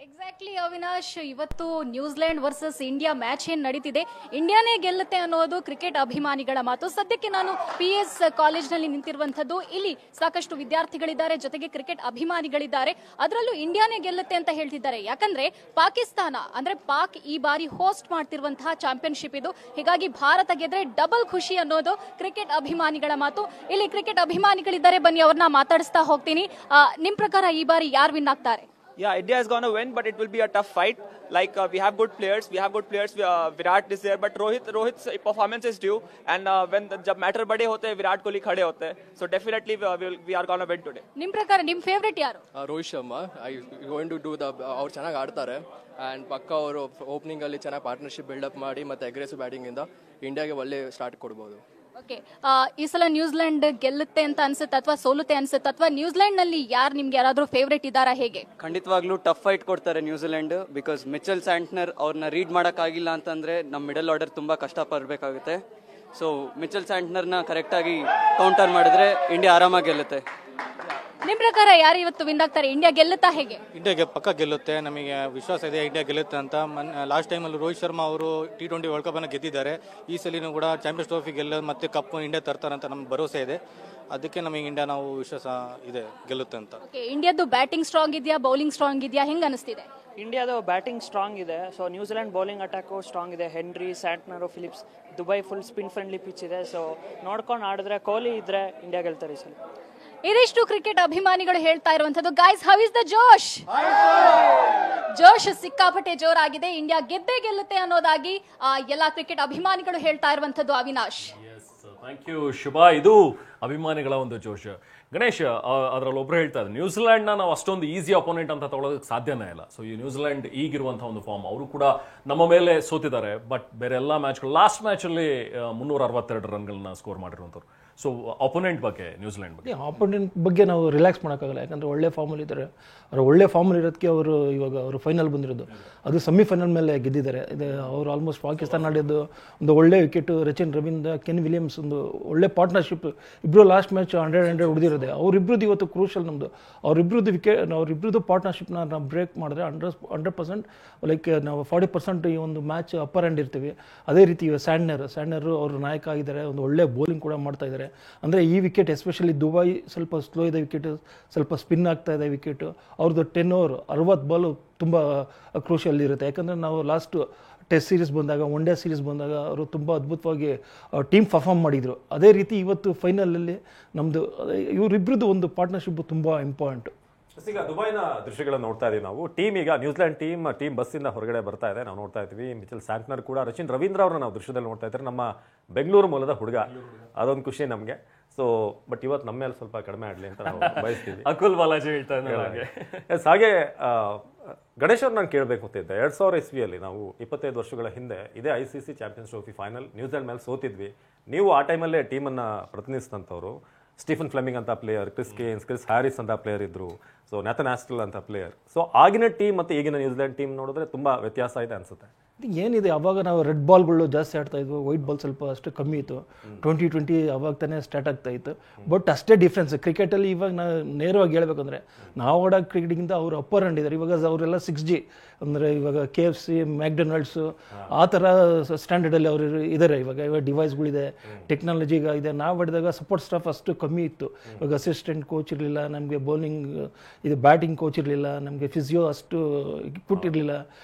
ಎಕ್ಸಾಕ್ಟ್ಲಿ ಅವಿನಾಶ್, ಇವತ್ತು ನ್ಯೂಜಿಲೆಂಡ್ ವರ್ಸಸ್ ಇಂಡಿಯಾ ಮ್ಯಾಚ್ ಏನ್ ನಡೀತಿದೆ, ಇಂಡಿಯಾನೇ ಗೆಲ್ಲುತ್ತೆ ಅನ್ನೋದು ಕ್ರಿಕೆಟ್ ಅಭಿಮಾನಿಗಳ ಮಾತು. ಸದ್ಯಕ್ಕೆ ನಾನು PS ಕಾಲೇಜ್ನಲ್ಲಿ ನಿಂತಿರುವಂತದ್ದು. ಇಲ್ಲಿ ಸಾಕಷ್ಟು ವಿದ್ಯಾರ್ಥಿಗಳಿದ್ದಾರೆ, ಜೊತೆಗೆ ಕ್ರಿಕೆಟ್ ಅಭಿಮಾನಿಗಳಿದ್ದಾರೆ. ಅದರಲ್ಲೂ ಇಂಡಿಯಾನೇ ಗೆಲ್ಲುತ್ತೆ ಅಂತ ಹೇಳ್ತಿದ್ದಾರೆ. ಯಾಕಂದ್ರೆ ಪಾಕಿಸ್ತಾನ ಅಂದ್ರೆ ಪಾಕ್ ಈ ಬಾರಿ ಹೋಸ್ಟ್ ಮಾಡ್ತಿರುವಂತಹ ಚಾಂಪಿಯನ್ಶಿಪ್ ಇದು. ಹೀಗಾಗಿ ಭಾರತ ಗೆದ್ರೆ ಡಬಲ್ ಖುಷಿ ಅನ್ನೋದು ಕ್ರಿಕೆಟ್ ಅಭಿಮಾನಿಗಳ ಮಾತು. ಇಲ್ಲಿ ಕ್ರಿಕೆಟ್ ಅಭಿಮಾನಿಗಳಿದ್ದಾರೆ, ಬನ್ನಿ ಅವ್ರನ್ನ ಮಾತಾಡಿಸ್ತಾ ಹೋಗ್ತೀನಿ. ನಿಮ್ ಪ್ರಕಾರ ಈ ಬಾರಿ ಯಾರು ವಿನ್ ಆಗ್ತಾರೆ? Yeah, India is going to win, but it will be a tough fight. Like we have good players. Virat is there, but Rohit's performance is due. And when jab matter bade hote, Virat Kohli khade hote. So definitely we are going to win today. ನಿಮ್ ಪ್ರಕಾರ ನಿಮ್ ಫೇವರೇಟ್ ಯಾರು? Rohit Sharma. Going to do ಅವ್ರು ಚೆನ್ನಾಗಿ ಆಡ್ತಾರೆ. ಆ್ಯಂಡ್ ಪಕ್ಕ ಅವರು ಓಪನಿಂಗ್ ಅಲ್ಲಿ ಚೆನ್ನಾಗಿ ಪಾರ್ಟ್ನರ್ಶಿಪ್ ಬಿಲ್ಡಪ್ ಮಾಡಿ ಮತ್ತೆ ಅಗ್ರೆಸಿವ್ ಬ್ಯಾಟಿಂಗ್ ಇಂದ ಇಂಡಿಯಾಗೆ ಒಳ್ಳೆ ಸ್ಟಾರ್ಟ್ ಕೊಡ್ಬೋದು. ಓಕೆ, ಈ ಸಲ ನ್ಯೂಜಿಲೆಂಡ್ ಗೆಲ್ಲುತ್ತೆ ಅಂತ ಅನ್ಸುತ್ತೆ ಅಥವಾ ಸೋಲುತ್ತೆ ಅನ್ಸುತ್ತೆ, ಅಥವಾ ನ್ಯೂಜಿಲೆಂಡ್ ನಲ್ಲಿ ನಿಮ್ಗೆ ಯಾರಾದ್ರೂ ಫೇವರೇಟ್ ಇದಾರಾ, ಹೇಗೆ? ಖಂಡಿತವಾಗ್ಲೂ ಟಫ್ ಫೈಟ್ ಕೊಡ್ತಾರೆ ನ್ಯೂಜಿಲೆಂಡ್. ಬಿಕಾಸ್ ಮಿಚೆಲ್ ಸ್ಯಾಂಟ್ನರ್ ಅವ್ರನ್ನ ರೀಡ್ ಮಾಡೋಕ್ಕಾಗಿಲ್ಲ ಅಂತಂದ್ರೆ ನಮ್ಮ ಮಿಡಲ್ ಆರ್ಡರ್ ತುಂಬಾ ಕಷ್ಟ ಪಡಬೇಕಾಗುತ್ತೆ. ಸೊ ಮಿಚೆಲ್ ಸ್ಯಾಂಟ್ನರ್ನ ಕರೆಕ್ಟಾಗಿ ಕೌಂಟರ್ ಮಾಡಿದ್ರೆ ಇಂಡಿಯಾ ಆರಾಮಾಗಿ ಗೆಲ್ಲುತ್ತೆ. ನಿಮ್ ಪ್ರಕಾರ ಯಾರು ಇವತ್ತು ವಿನ್ ಆಗ್ತಾರೆ? ಇಂಡಿಯಾ ಗೆಲ್ಲುತ್ತಾ, ಹೇಗೆ? ಇಂಡಿಯಾಗೆ ಪಕ್ಕ ಗೆಲ್ಲುತ್ತೆ, ನಮಗೆ ವಿಶ್ವಾಸ ಇದೆ ಇಂಡಿಯಾ ಗೆಲ್ಲುತ್ತೆ ಅಂತ. ಲಾಸ್ಟ್ ಟೈಮಲ್ಲಿ ರೋಹಿತ್ ಶರ್ಮಾ ಅವರು T20 ವರ್ಲ್ಡ್ ಕಪ್ ಅನ್ನು ಗೆದ್ದಿದ್ದಾರೆ. ಈ ಸಲಿನೂ ಕೂಡ ಚಾಂಪಿಯನ್ಸ್ ಟ್ರೋಫಿ ಗೆಲ್ಲ ಮತ್ತೆ ಕಪ್ ಇಂಡಿಯಾ ತರ್ತಾರಂತ ನಮ್ಗೆ ಭರವಸೆ ಇದೆ. ಅದಕ್ಕೆ ನಮಗೆ ಇಂಡಿಯಾ ನಾವು ವಿಶ್ವಾಸ ಇದೆ ಗೆಲ್ಲುತ್ತೆ ಅಂತ. ಇಂಡಿಯಾದು ಬ್ಯಾಟಿಂಗ್ ಸ್ಟ್ರಾಂಗ್ ಇದೆಯಾ, ಬೌಲಿಂಗ್ ಸ್ಟ್ರಾಂಗ್ ಇದೆಯಾ, ಹೆಂಗ್ ಅನಿಸ್ತಿದೆ? ಇಂಡಿಯಾದ ಬ್ಯಾಟಿಂಗ್ ಸ್ಟ್ರಾಂಗ್ ಇದೆ. So New Zealand bowling attack strong ಇದೆ. Henry, Santner, Phillips, Dubai full spin friendly pitch ಇದೆ. ಸೊ ನೋಡ್ಕೊಂಡು ಆಡಿದ್ರೆ, ಕೊಹ್ಲಿ ಇದ್ರೆ ಇಂಡಿಯಾ ಗೆಲ್ತಾರೆ ಈ ಸಲ. ಇದಿಷ್ಟು ಕ್ರಿಕೆಟ್ ಅಭಿಮಾನಿಗಳು ಹೇಳ್ತಾ ಇರುವಂತದ್ದು. ಗೈಸ್, ಹೌ ಇಸ್ ದ ಜೋಶ್? ಜೋಶ್ ಸಿಕ್ಕಾಪಟ್ಟೆ ಜೋರಾಗಿದೆ. ಇಂಡಿಯಾ ಗೆದ್ದೇ ಗೆಲ್ಲುತ್ತೆ ಅನ್ನೋದಾಗಿ ಎಲ್ಲಾ ಕ್ರಿಕೆಟ್ ಅಭಿಮಾನಿಗಳು ಹೇಳ್ತಾ ಇರುವಂತದ್ದು. Avinash, thank you Shubha. ಇದು ಅಭಿಮಾನಿಗಳ ಒಂದು ಜೋಶ್. ಗಣೇಶ್, ಅದರಲ್ಲಿ ಒಬ್ರು ಹೇಳ್ತಾ ಇದ್ದಾರೆ ನ್ಯೂಜಿಲೆಂಡ್ನ ನಾವು ಅಷ್ಟೊಂದು ಈಸಿ ಅಪೋನೆಂಟ್ ಅಂತ ತಗೊಳ್ಳೋದಕ್ಕೆ ಸಾಧ್ಯನೇ ಇಲ್ಲ. ಸೊ ಈ ನ್ಯೂಜಿಲೆಂಡ್ ಈಗಿರುವಂತಹ ಒಂದು ಫಾರ್ಮ್, ಅವರು ಕೂಡ ನಮ್ಮ ಮೇಲೆ ಸೋತಿದ್ದಾರೆ. ಬಟ್ ಬೇರೆ ಎಲ್ಲ ಮ್ಯಾಚ್ಗಳು, ಲಾಸ್ಟ್ ಮ್ಯಾಚಲ್ಲಿ 362 ರನ್ಗಳನ್ನ ಸ್ಕೋರ್ ಮಾಡಿರುವಂಥವ್ರು. ಸೊ ಅಪೋನೆಂಟ್ ಬಗ್ಗೆ, ನ್ಯೂಜಿಲೆಂಡ್ ಬಗ್ಗೆ, ಅಪೋನೆಂಟ್ ಬಗ್ಗೆ ನಾವು ರಿಲ್ಯಾಕ್ಸ್ ಮಾಡೋಕ್ಕಾಗಲ್ಲ. ಯಾಕಂದರೆ ಒಳ್ಳೆ ಫಾರ್ಮಲ್ಲಿ ಇದ್ದಾರೆ. ಅವರು ಒಳ್ಳೆ ಫಾರ್ಮಲ್ಲಿ ಇರೋದಕ್ಕೆ ಅವರು ಫೈನಲ್ ಬಂದಿರೋದು, ಅದು ಸೆಮಿಫೈನಲ್ ಮೇಲೆ ಗೆದ್ದಿದ್ದಾರೆ. ಅವರು ಆಲ್ಮೋಸ್ಟ್ ಪಾಕಿಸ್ತಾನ ಆಡಿದ್ದು ಒಂದು ಒಳ್ಳೆ ವಿಕೆಟು, ರಚಿನ್ ರವೀಂದ್ರ, ಕೆನ್ ವಿಲಿಯಮ್ಸ್, ಒಂದು ಒಳ್ಳೆ ಪಾರ್ಟ್ನರ್ಶಿಪ್. ಇಬ್ಬರು ಲಾಸ್ಟ್ ಮ್ಯಾಚ್ 100 ಹೊಡೆದಿರೋದೆ. ಅವರಿಬ್ಬರದ್ದು ಇವತ್ತು ಕ್ರೂಷಲ್. ನಮ್ಮದು ಅವರಿಬ್ಬರದ್ದು ಪಾರ್ಟ್ನರ್ಶಿಪ್ನ ನಾವು ಬ್ರೇಕ್ ಮಾಡಿದ್ರೆ 100% ಲೈಕ್ ನಾವು 40% ಈ ಒಂದು ಮ್ಯಾಚ್ ಅಪ್ಪರ್ ಹ್ಯಾಂಡ್ ಇರ್ತೀವಿ. ಅದೇ ರೀತಿ ಸ್ಯಾಂಡ್ನರ್ ಅವರು ನಾಯಕ ಆಗಿದ್ದಾರೆ. ಒಂದು ಒಳ್ಳೆ ಬೌಲಿಂಗ್ ಕೂಡ ಮಾಡ್ತಾ ಇದ್ದಾರೆ. ಅಂದರೆ ಈ ವಿಕೆಟ್ ಎಸ್ಪೆಷಲಿ ದುಬೈ ಸ್ವಲ್ಪ ಸ್ಲೋ ಇದೆ ವಿಕೆಟ್, ಸ್ವಲ್ಪ ಸ್ಪಿನ್ ಆಗ್ತಾ ಇದೆ ವಿಕೆಟ್. ಅವ್ರದ್ದು 10 ಓವರ್ 60 ಬಾಲು ತುಂಬ ಕ್ರೂಷಿಯಲ್ ಇರುತ್ತೆ. ಯಾಕಂದರೆ ನಾವು ಲಾಸ್ಟ್ ಟೆಸ್ಟ್ ಸೀರೀಸ್ ಬಂದಾಗ, ಒನ್ ಡೇ ಸೀರೀಸ್ ಬಂದಾಗ ಅವರು ತುಂಬ ಅದ್ಭುತವಾಗಿ ಟೀಮ್ ಪರ್ಫಾರ್ಮ್ ಮಾಡಿದರು. ಅದೇ ರೀತಿ ಇವತ್ತು ಫೈನಲಲ್ಲಿ ನಮ್ಮದು ಇವರಿಬ್ಬರದ್ದು ಒಂದು ಪಾರ್ಟ್ನರ್ಶಿಪ್ ತುಂಬ ಇಂಪಾರ್ಟೆಂಟ್. ಈಗ ದುಬೈನ ದೃಶ್ಯಗಳನ್ನು ನೋಡ್ತಾ ಇದೀವಿ ನಾವು. ಈಗ ನ್ಯೂಜಿಲೆಂಡ್ ಟೀಮ್ ಬಸ್ಸಿಂದ ಹೊರಗಡೆ ಬರ್ತಾ ಇದೆ, ನಾವು ನೋಡ್ತಾ ಇದ್ವಿ. ಮಿಚೆಲ್ ಸ್ಯಾಂಟ್ನರ್ ಕೂಡ, ರಚಿನ್ ರವೀಂದ್ರ ಅವ್ರನ್ನ ನಾವು ದೃಶ್ಯದಲ್ಲಿ ನೋಡ್ತಾ ಇದ್ದಾರೆ. ನಮ್ಮ ಬೆಂಗಳೂರು ಮೂಲದ ಹುಡುಗ, ಅದೊಂದು ಖುಷಿ ನಮಗೆ. ಸೊ ಬಟ್ ಇವತ್ತು ನಮ್ಮ ಮೇಲೆ ಸ್ವಲ್ಪ ಕಡಿಮೆ ಆಡಲಿ ಅಂತ ನಾವು ಬಯಸ್ತೀವಿ. ಅಕುಲ್ ಬಾಲಾಜಿ ಹೇಳ್ತಾ ಇದ್ದಾರೆ. ಹಾಗೆ ಗಣೇಶ್ ಅವ್ರು ನಾನು ಕೇಳಬೇಕು ಅಂತಿದ್ದೆ, 2000 ಇಸ್ವಿಯಲ್ಲಿ ನಾವು 25 ವರ್ಷಗಳ ಹಿಂದೆ ಇದೇ ICC champions trophy final New Zealand ಮೇಲೆ ಸೋತಿದ್ವಿ. ನೀವು ಆ ಟೈಮಲ್ಲೇ ಟೀಮನ್ನು ಪ್ರತಿನಿಧಿಸಿದಂಥವ್ರು. ಸ್ಟೀಫನ್ ಫ್ಲೆಮಿಂಗ್ ಅಂತ ಪ್ಲೇಯರ್, ಕ್ರಿಸ್ ಹ್ಯಾರಿಸ್ ಅಂತ ಪ್ಲೇಯರ್ ಇದ್ರು. ಸೊ ನ್ಯಾಥನ್ ಆಸ್ಟಲ್ ಅಂತ ಪ್ಲೇಯರ್. ಸೊ ಆಗಿನ ಟೀಮ್ ಮತ್ತು ಈಗಿನ ನ್ಯೂಜಿಲೆಂಡ್ ಟೀಮ್ ನೋಡಿದ್ರೆ ತುಂಬ ವ್ಯತ್ಯಾಸ ಇದೆ ಅನ್ಸುತ್ತೆ. ಏನಿದೆ, ಅವಾಗ ನಾವು ರೆಡ್ ಬಾಲ್ಗಳು ಜಾಸ್ತಿ ಆಡ್ತಾ ಇದ್ವು, ವೈಟ್ ಬಾಲ್ ಸ್ವಲ್ಪ ಅಷ್ಟು ಕಮ್ಮಿ ಇತ್ತು. 2020 ಅವಾಗ ತಾನೇ ಸ್ಟಾರ್ಟ್ ಆಗ್ತಾ ಇತ್ತು. ಬಟ್ ಅಷ್ಟೇ ಡಿಫ್ರೆನ್ಸ್ ಕ್ರಿಕೆಟಲ್ಲಿ. ಇವಾಗ ನಾವು ನೇರವಾಗಿ ಹೇಳ್ಬೇಕಂದ್ರೆ, ನಾವು ಆಡೋ ಕ್ರಿಕೆಟಿಗಿಂತ ಅವರು ಅಪ್ಪರ್ ಹ್ಯಾಂಡ್ ಇದ್ದಾರೆ. ಇವಾಗ ಅವರೆಲ್ಲ 6G ಅಂದರೆ ಇವಾಗ KFC, ಮ್ಯಾಕ್ಡೊನಾಲ್ಡ್ಸು ಆ ಥರ ಸ್ಟ್ಯಾಂಡರ್ಡಲ್ಲಿ ಅವರು ಇದ್ದಾರೆ. ಇವಾಗ ಡಿವೈಸ್ಗಳಿದೆ, ಟೆಕ್ನಾಲಜಿ ಈಗ ಇದೆ. ನಾವು ಆಡಿದಾಗ ಸಪೋರ್ಟ್ ಸ್ಟಾಫ್ ಅಷ್ಟು ಕಮ್ಮಿ ಇತ್ತು. ಇವಾಗ ಅಸಿಸ್ಟೆಂಟ್ ಕೋಚ್ ಇರಲಿಲ್ಲ, ನಮಗೆ ಬೌಲಿಂಗ್ ಇದು ಬ್ಯಾಟಿಂಗ್ ಕೋಚ್ ಇರಲಿಲ್ಲ, ನಮಗೆ ಫಿಸಿಯೋ ಅಷ್ಟು ಇಕ್ವಿಪ್ ಇರಲಿಲ್ಲ,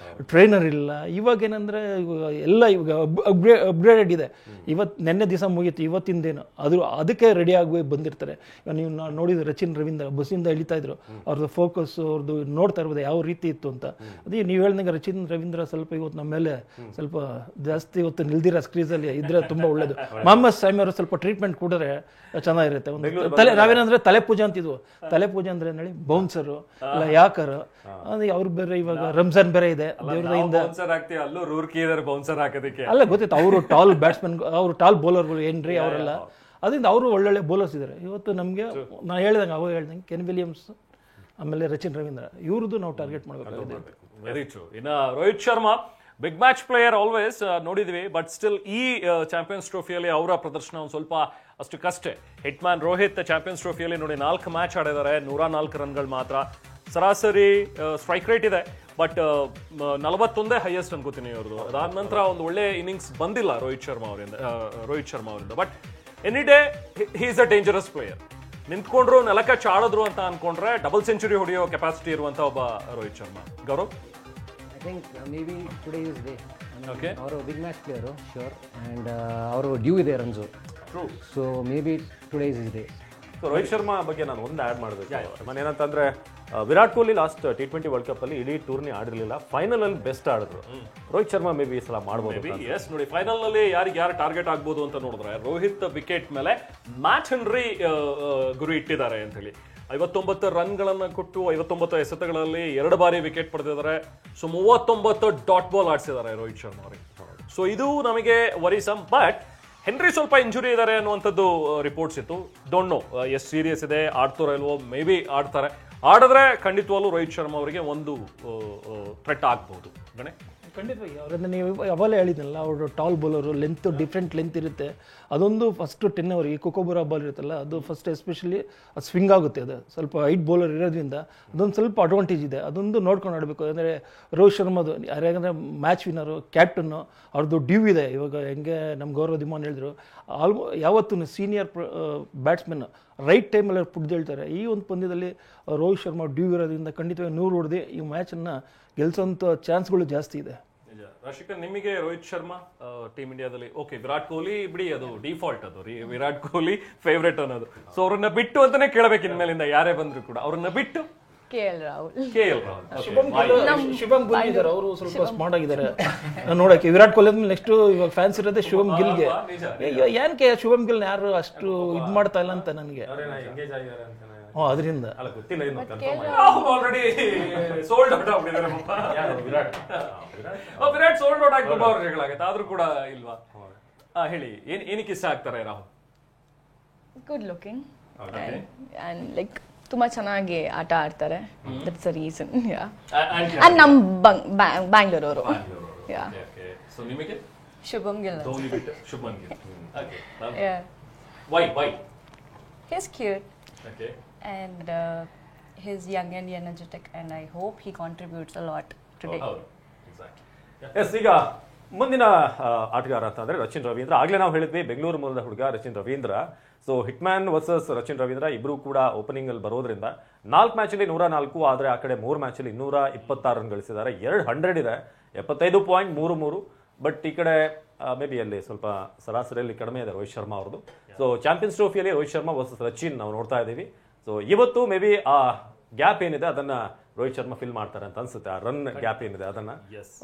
ಟ್ರೈನರ್ ಇರಲಿಲ್ಲ. ಇವಾಗ ಏನಂದರೆ ಎಲ್ಲ ಇವಾಗ ಅಪ್ಗ್ರೇಡೆಡ್ ಇದೆ. ನೆನ್ನೆ ದಿವಸ ಮುಗೀತು, ಇವತ್ತಿಂದೇನು ಅದಕ್ಕೆ ರೆಡಿ ಆಗಿ ಬಂದಿರ್ತಾರೆ. ನೀವು ನೋಡಿದ್ರೆ ರಚಿನ್ ರವೀಂದ್ರ ಬಸ್ಸಿಂದ ಇಳಿತಾ ಇದ್ರು, ಅವ್ರದ್ದು ಫೋಕಸ್ ಅವ್ರದ್ದು ನೋಡ್ತಾ ಇರ್ಬೋದು ಯಾವ ರೀತಿ ಇತ್ತು ಅಂತ. ಅದೇ ನೀವು ಹೇಳ್ದಂಗೆ ರಚಿನ್ ರವೀಂದ್ರ ಸ್ವಲ್ಪ ಇವತ್ತು ನಮ್ಮ ಮೇಲೆ ಸ್ವಲ್ಪ ಜಾಸ್ತಿ ಇವತ್ತು ನಿಲ್ದಿರ ಸ್ಕ್ರೀಸಲ್ಲಿ ಇದ್ರೆ ತುಂಬ ಒಳ್ಳೇದು. ಮೊಹಮ್ಮದ್ ಶಮಿ ಅವರು ಸ್ವಲ್ಪ ಟ್ರೀಟ್ಮೆಂಟ್ ಕೊಡಿದ್ರೆ ಚೆನ್ನಾಗಿರುತ್ತೆ. ಒಂದು ನಾವೇನಂದ್ರೆ ತಲೆ ಪೂಜೆ ಅಂತಿದ್ವು, ತಲೆ ಪೂಜೆ ಅಂದ್ರೆ ಹೇಳಿ ಬೌನ್ಸರು ಇಲ್ಲ ಯಾಕರ್, ಅದು ಅವ್ರು ಬೇರೆ ಇವಾಗ ರಂಜಾನ್ ಬೇರೆ ಇದೆ ದೇವ್ರದಿಂದ ಅಲ್ಲ ಗೊತ್ತಿತ್ತು. ಅವರು ಟಾಲ್ ಬ್ಯಾಟ್ಸ್ಮನ್, ಅವರು ಟಾಲ್ ಬೌಲರ್ಗಳು ಏನ್ರಿ ಅವರೆಲ್ಲ, ಅದರಿಂದ ಅವರು ಒಳ್ಳೊಳ್ಳೆ ಬೌಲರ್ಸ್ ಇದ್ದಾರೆ. ಇವತ್ತು ನಮಗೆ ನಾನು ಹೇಳ್ದಂಗೆ ಕೆನ್ ವಿಲಿಯಮ್ಸ್ ಆಮೇಲೆ ರಚಿನ್ ರವೀಂದ್ರ ಇವ್ರದ್ದು ನಾವು ಟಾರ್ಗೆಟ್ ಮಾಡಬೇಕಾಗಿದೆ. Very true. ಇನ್ನು Rohit Sharma big match player always ನೋಡಿದ್ವಿ, ಬಟ್ ಸ್ಟಿಲ್ ಈ ಚಾಂಪಿಯನ್ಸ್ ಟ್ರೋಫಿಯಲ್ಲಿ ಅವರ ಪ್ರದರ್ಶನ ಒಂದು ಸ್ವಲ್ಪ ಅಷ್ಟು ಕಷ್ಟೇ. ಹಿಟ್ಮ್ಯಾನ್ ರೋಹಿತ್ ಚಾಂಪಿಯನ್ಸ್ ಟ್ರೋಫಿಯಲ್ಲಿ ನೋಡಿ 4 ಮ್ಯಾಚ್ ಆಡಿದ್ದಾರೆ, 104 ರನ್ಗಳು ಮಾತ್ರ. ಸರಾಸರಿ ಸ್ಟ್ರೈಕ್ ರೇಟ್ ಇದೆ, ಬಟ್ 41 ಹೈಯೆಸ್ಟ್ ಅನ್ಕೋತೀನಿ ಅವ್ರದ್ದು. ಅದಾದ ನಂತರ ಒಂದು ಒಳ್ಳೆ ಇನ್ನಿಂಗ್ಸ್ ಬಂದಿಲ್ಲ ರೋಹಿತ್ ಶರ್ಮಾ ಅವರಿಂದ. But any day he is a dangerous player. ನಿಂತ್ಕೊಂಡ್ರು ನೆಲಕ್ಕೆ ಚಾಡಿದ್ರು ಅಂತ ಅನ್ಕೊಂಡ್ರೆ ಡಬಲ್ ಸೆಂಚುರಿ ಹೊಡೆಯೋ ಕೆಪಾಸಿಟಿ ಇರುವಂತ ಒಬ್ಬ Rohit Sharma. Gaurav, I think maybe today is day. Okay. ಅವರು big match player sure, and ಅವರು ಡ್ಯೂ ಇದೆ runs. True. So maybe today is day. So Rohit Sharma ಬಗ್ಗೆ ನಾನು ಒಂದು ಆ್ಯಡ್ ಮಾಡಬೇಕು. ನಾನು ಏನಂತಂದ್ರೆ Virat Kohli last T20 world cup ಅಲ್ಲಿ ಇಡೀ ಟೂರ್ನಿ ಆಡಿರಲಿಲ್ಲ, ಫೈನಲ್ ಅಲ್ಲಿ ಬೆಸ್ಟ್ ಆಡಿದ್ರು. ರೋಹಿತ್ ಶರ್ಮಾ ಮೇ ಬಿ ಈ ಸಲ ಮಾಡ್ಬೋದು. ಎಸ್ ನೋಡಿ, ಫೈನಲ್ ನಲ್ಲಿ ಯಾರು ಟಾರ್ಗೆಟ್ ಆಗ್ಬೋದು ಅಂತ ನೋಡಿದ್ರೆ ರೋಹಿತ್ ವಿಕೆಟ್ ಮೇಲೆ ಮ್ಯಾಟ್ ಹೆನ್ರಿ ಗುರಿ ಇಟ್ಟಿದ್ದಾರೆ ಅಂತ ಹೇಳಿ. 59 ರನ್ಗಳನ್ನ ಕೊಟ್ಟು 59 ಎಸೆತಗಳಲ್ಲಿ 2 ಬಾರಿ ವಿಕೆಟ್ ಪಡೆದಿದ್ದಾರೆ. ಸೊ 39 ಡಾಟ್ ಬಾಲ್ ಆಡಿಸಿದ್ದಾರೆ ರೋಹಿತ್ ಶರ್ಮಾ ಅವರಿಗೆ. ಸೊ ಇದು ನಮಗೆ ವರಿಸಮ್. ಬಟ್ ಹೆನ್ರಿ ಸ್ವಲ್ಪ ಇಂಜುರಿ ಇದ್ದಾರೆ ಅನ್ನುವಂಥದ್ದು ರಿಪೋರ್ಟ್ಸ್ ಇತ್ತು. ಡೋಂಟ್ ನೋ ಎಷ್ಟು ಸೀರಿಯಸ್ ಇದೆ, ಆಡ್ತಾರೋ ಇಲ್ವೋ. ಮೇ ಬಿ ಆಡ್ತಾರೆ. ಆಡಿದ್ರೆ ಖಂಡಿತವಾಗ್ಲೂ ರೋಹಿತ್ ಶರ್ಮಾ ಅವರಿಗೆ ಒಂದು ಥ್ರೆಟ್ ಆಗ್ಬಹುದು. ಗಣೇಶ್, ಖಂಡಿತವಾಗಿ ಅವರನ್ನು ನೀವು ಅವಾಗಲೇ ಹೇಳಿದ್ನಲ್ಲ, ಅವರು tall bowler, length different length ಇರುತ್ತೆ. ಅದೊಂದು ಫಸ್ಟು 10 ಓವರ್ ಈ ಕೊಕೊಬುರಾ ಬಾಲ್ ಇರುತ್ತಲ್ಲ, ಅದು ಫಸ್ಟ್ ಎಸ್ಪೆಷಲಿ ಅದು ಸ್ವಿಂಗ್ ಆಗುತ್ತೆ. ಅದು ಸ್ವಲ್ಪ ಹೈಟ್ ಬೌಲರ್ ಇರೋದ್ರಿಂದ ಅದೊಂದು ಸ್ವಲ್ಪ ಅಡ್ವಾಂಟೇಜ್ ಇದೆ. ಅದೊಂದು ನೋಡ್ಕೊಂಡು ಆಡಬೇಕು. ಅಂದರೆ ರೋಹಿತ್ ಶರ್ಮಾದು ಯಾರ್ಯಾಕಂದರೆ ಮ್ಯಾಚ್ ವಿನ್ನರು, ಕ್ಯಾಪ್ಟನ್ನು, ಅವ್ರದ್ದು ಡ್ಯೂ ಇದೆ. ಇವಾಗ ಹೆಂಗೆ ನಮ್ಮ ಗೌರವ್ ದಿಮಾನ್ ಹೇಳಿದ್ರು, ಯಾವತ್ತೂ ಸೀನಿಯರ್ ಬ್ಯಾಟ್ಸ್ಮನ್ ರೈಟ್ ಟೈಮಲ್ಲಿ ಹೇಳ್ತಾರೆ. ಈ ಒಂದು ಪಂದ್ಯದಲ್ಲಿ ರೋಹಿತ್ ಶರ್ಮಾ ಡ್ಯೂ ಇರೋದ್ರಿಂದ ಖಂಡಿತವಾಗಿ 100 ಹೊಡೆದು ಈ ಮ್ಯಾಚನ್ನು ಗೆಲ್ಸೋಂಥ ಚಾನ್ಸ್ಗಳು ಜಾಸ್ತಿ ಇದೆ. ರಾಶಿಕಾ, ನಿಮಗೆ ರೋಹಿತ್ ಶರ್ಮಾ ಟೀಮ್ ಇಂಡಿಯಾದಲ್ಲಿ ಓಕೆ, ವಿರಾಟ್ ಕೊಹ್ಲಿ ಬಿಡಿ, ಅದು ಡಿಫಾಲ್ಟ್, ಅದು ವಿರಾಟ್ ಕೊಹ್ಲಿ ಫೇವ್ರೇಟ್ ಅನ್ನೋದು. ಸೊ ಅವ್ರನ್ನ ಬಿಟ್ಟು ಅಂತಾನೆ ಕೇಳಬೇಕು ಇನ್ಮೇಲಿಂದ, ಯಾರೇ ಬಂದ್ರು ಕೂಡ ಅವ್ರನ್ನ ಬಿಟ್ಟು KL Rahul. ಶುಭಮ್ ಗಿಲ್ ಇದ್ದಾರೆ, ಅವರು ಸ್ವಲ್ಪ ಸ್ಮಾರ್ಟ್ ಆಗಿದ್ದಾರೆ ನೋಡಕ್ಕೆ. ವಿರಾಟ್ ಕೊಹ್ಲಿ ನೆಕ್ಸ್ಟ್ ಇವಾಗ ಫ್ಯಾನ್ಸ್ ಇರೋದೇ ಶುಭಮ್ ಗಿಲ್ಗೆ. ಏನಕ್ಕೆ ಶುಭಮ್ ಗಿಲ್ ಯಾರು ಅಷ್ಟು ಇದು ಮಾಡ್ತಾ ಇಲ್ಲ ಅಂತ ನನಗೆ. ಅದರಿಂದ ವಿರಾಟ್ ಸೋಲ್ಡ್ ಔಟ್ ಆಗಿ ತುಂಬಾ ವರ್ಷಗಳಾಗುತ್ತೆ, ಆದ್ರೂ ಕೂಡ ಇಲ್ವಾ? ಹೇಳಿ, ಏನಕ್ಕೆ ಇಷ್ಟ ಆಗ್ತಾರೆ Rahul? Good looking and like ತುಂಬಾ ಚೆನ್ನಾಗಿ ಆಟ ಆಡ್ತಾರೆ. That's a reason. ಅಂಡ್ ನಮ್ ಬ್ಯಾಂಗ್ಳೂರ್ ಅವರು. ಸೊ ನಿಮಗೆ Shubham Gill. Shubham Gill. Why? Why? He's cute. Okay. And he's young and energetic, and I hope he contributes a lot today. Yes, ಈಗ ಮುಂದಿನ ಆಟಗಾರ ಅಂತಂದ್ರೆ ರಚಿನ್ ರವೀಂದ್ರ. ಆಗ್ಲೇ ನಾವು ಹೇಳಿದ್ವಿ ಬೆಂಗಳೂರು ಮೂಲದ ಹುಡುಗ Rachin Ravindra. So hitman versus Rachin Ravindra ಇಬ್ರು ಕೂಡ ಓಪನಿಂಗ್ ಅಲ್ಲಿ ಬರೋದ್ರಿಂದ 4 ಮ್ಯಾಚಲ್ಲಿ 104, ಆದ್ರೆ ಆ ಕಡೆ 3 ಮ್ಯಾಚಲ್ಲಿ 226 ರನ್ ಗಳಿಸಿದ್ದಾರೆ. 200 ಇದೆ, 75.33. ಬಟ್ ಈ ಕಡೆ ಮೇ ಬಿ ಅಲ್ಲಿ ಸ್ವಲ್ಪ ಸರಾಸರಿಯಲ್ಲಿ ಕಡಿಮೆ ಇದೆ ರೋಹಿತ್ ಶರ್ಮಾ ಅವ್ರದ್ದು. ಸೊ ಚಾಂಪಿಯನ್ಸ್ ಟ್ರೋಫಿಯಲ್ಲಿ ರೋಹಿತ್ ಶರ್ಮಾ ವರ್ಸಸ್ ರಚಿನ್ ನಾವು ನೋಡ್ತಾ ಇದ್ದೀವಿ. ಸೊ ಇವತ್ತು ಮೇ ಬಿ ಆ ಗ್ಯಾಪ್ ಏನಿದೆ ಅದನ್ನ ರೋಹಿತ್ ಶರ್ಮಾ ಫಿಲ್ ಮಾಡ್ತಾರೆ ಅಂತ ಅನ್ಸುತ್ತೆ. ಆ ರನ್ ಗ್ಯಾಪ್ ಏನಿದೆ ಅದನ್ನ,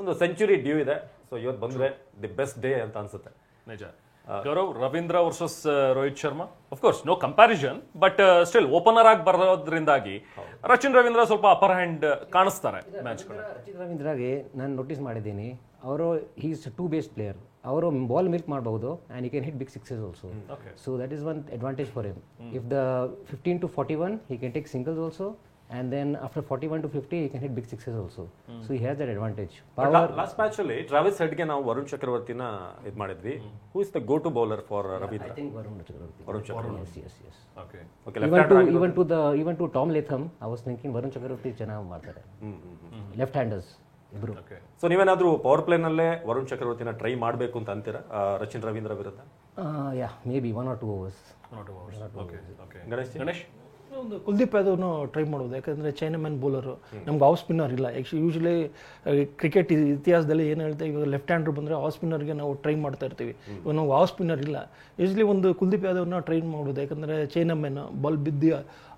ಒಂದು ಸೆಂಚುರಿ ಡ್ಯೂ ಇದೆ. ಸೊ ಇವತ್ತು ಬಂದ್ರೆ ದಿ ಬೆಸ್ಟ್ ಡೇ ಅಂತ ಅನ್ಸುತ್ತೆ. ನಿಜ. Gaurav, Ravindra versus Rohit Sharma, of course no comparison, but still opener ಆಗಿ ಬರೋದ್ರಿಂದಾಗಿ ರಚಿನ್ ರವೀಂದ್ರ ಸ್ವಲ್ಪ ಅಪರ್ ಹ್ಯಾಂಡ್ ಕಾಣಿಸ್ತಾರೆ ಮ್ಯಾಚ್. ರಚಿನ್ ರವೀಂದ್ರಾಗೆ ನಾನು ನೋಟಿಸ್ ಮಾಡಿದ್ದೀನಿ, ಅವರು ಈಸ್ 2 ಬೇಸ್ಡ್ ಪ್ಲೇಯರ್. ಅವರು ಬಾಲ್ ಮಿಲ್ಕ್ ಮಾಡಬಹುದು and he can hit big sixes also. So that is one advantage for him. If the 15 to 41 he can take singles also, and then after 41 to 50 he can hit big sixes also. So he has that advantage. Last match ಅಲ್ಲಿ ಟ್ರಾವಿಸ್ ಹೆಡ್ಗೆ ನಾವು ವರುಣ್ ಚಕ್ರವರ್ತಿನ ಇದು ಮಾಡಿದ್ವಿ. Who is the go to bowler for Ravindra? I think Varun Chakravarti. Yes. Okay. Even to Tom Latham, I was thinking Varun Chakravarti ಚೆನ್ನಾಗಿ ಮಾಡ್ತಾರೆ. ಲೆಫ್ಟ್ ಹ್ಯಾಂಡರ್ಸ್ ಇಬ್ರು. ಸೊ ನೀವೇನಾದ್ರೂ ಪವರ್ ಪ್ಲೇ ನಲ್ಲೇ ವರುಣ್ ಚಕ್ರವರ್ತಿನ ಟ್ರೈ ಮಾಡಬೇಕು ಅಂತ ಅಂತೀರಾ ರಚಿನ್ ರವೀಂದ್ರ ವಿರುದ್ಧ? Yeah, maybe 1 or 2 overs. Ganesh ಒಂದು ಕುಲ್ದೀಪ್ ಯಾದವ್ನು ಟ್ರೈ ಮಾಡ್ಬೋದು, ಯಾಕಂದರೆ ಚೈನಾಮನ್ ಬೌಲರು, ನಮ್ಗೆ ಆಫ್ ಸ್ಪಿನ್ನರ್ ಇಲ್ಲ. ಯೂಶಲಿ ಕ್ರಿಕೆಟ್ ಇತಿಹಾಸದಲ್ಲಿ ಏನು ಹೇಳ್ತಾ ಇವಾಗ ಲೆಫ್ಟ್ ಹ್ಯಾಂಡ್ರು ಬಂದರೆ ಆಫ್ ಸ್ಪಿನ್ನರ್ಗೆ ನಾವು ಟ್ರೈ ಮಾಡ್ತಾ ಇರ್ತೀವಿ. ಇವಾಗ ನಾವು ಆಫ್ ಸ್ಪಿನ್ನರ್ ಇಲ್ಲ. ಯೂಶಲಿ ಒಂದು ಕುಲ್ದೀಪ್ ಯಾದವ್ನ ಟ್ರೈ ಮಾಡೋದು, ಯಾಕಂದರೆ ಚೈನಾಮನ್ ಬಾಲ್ ಬಿದ್ದು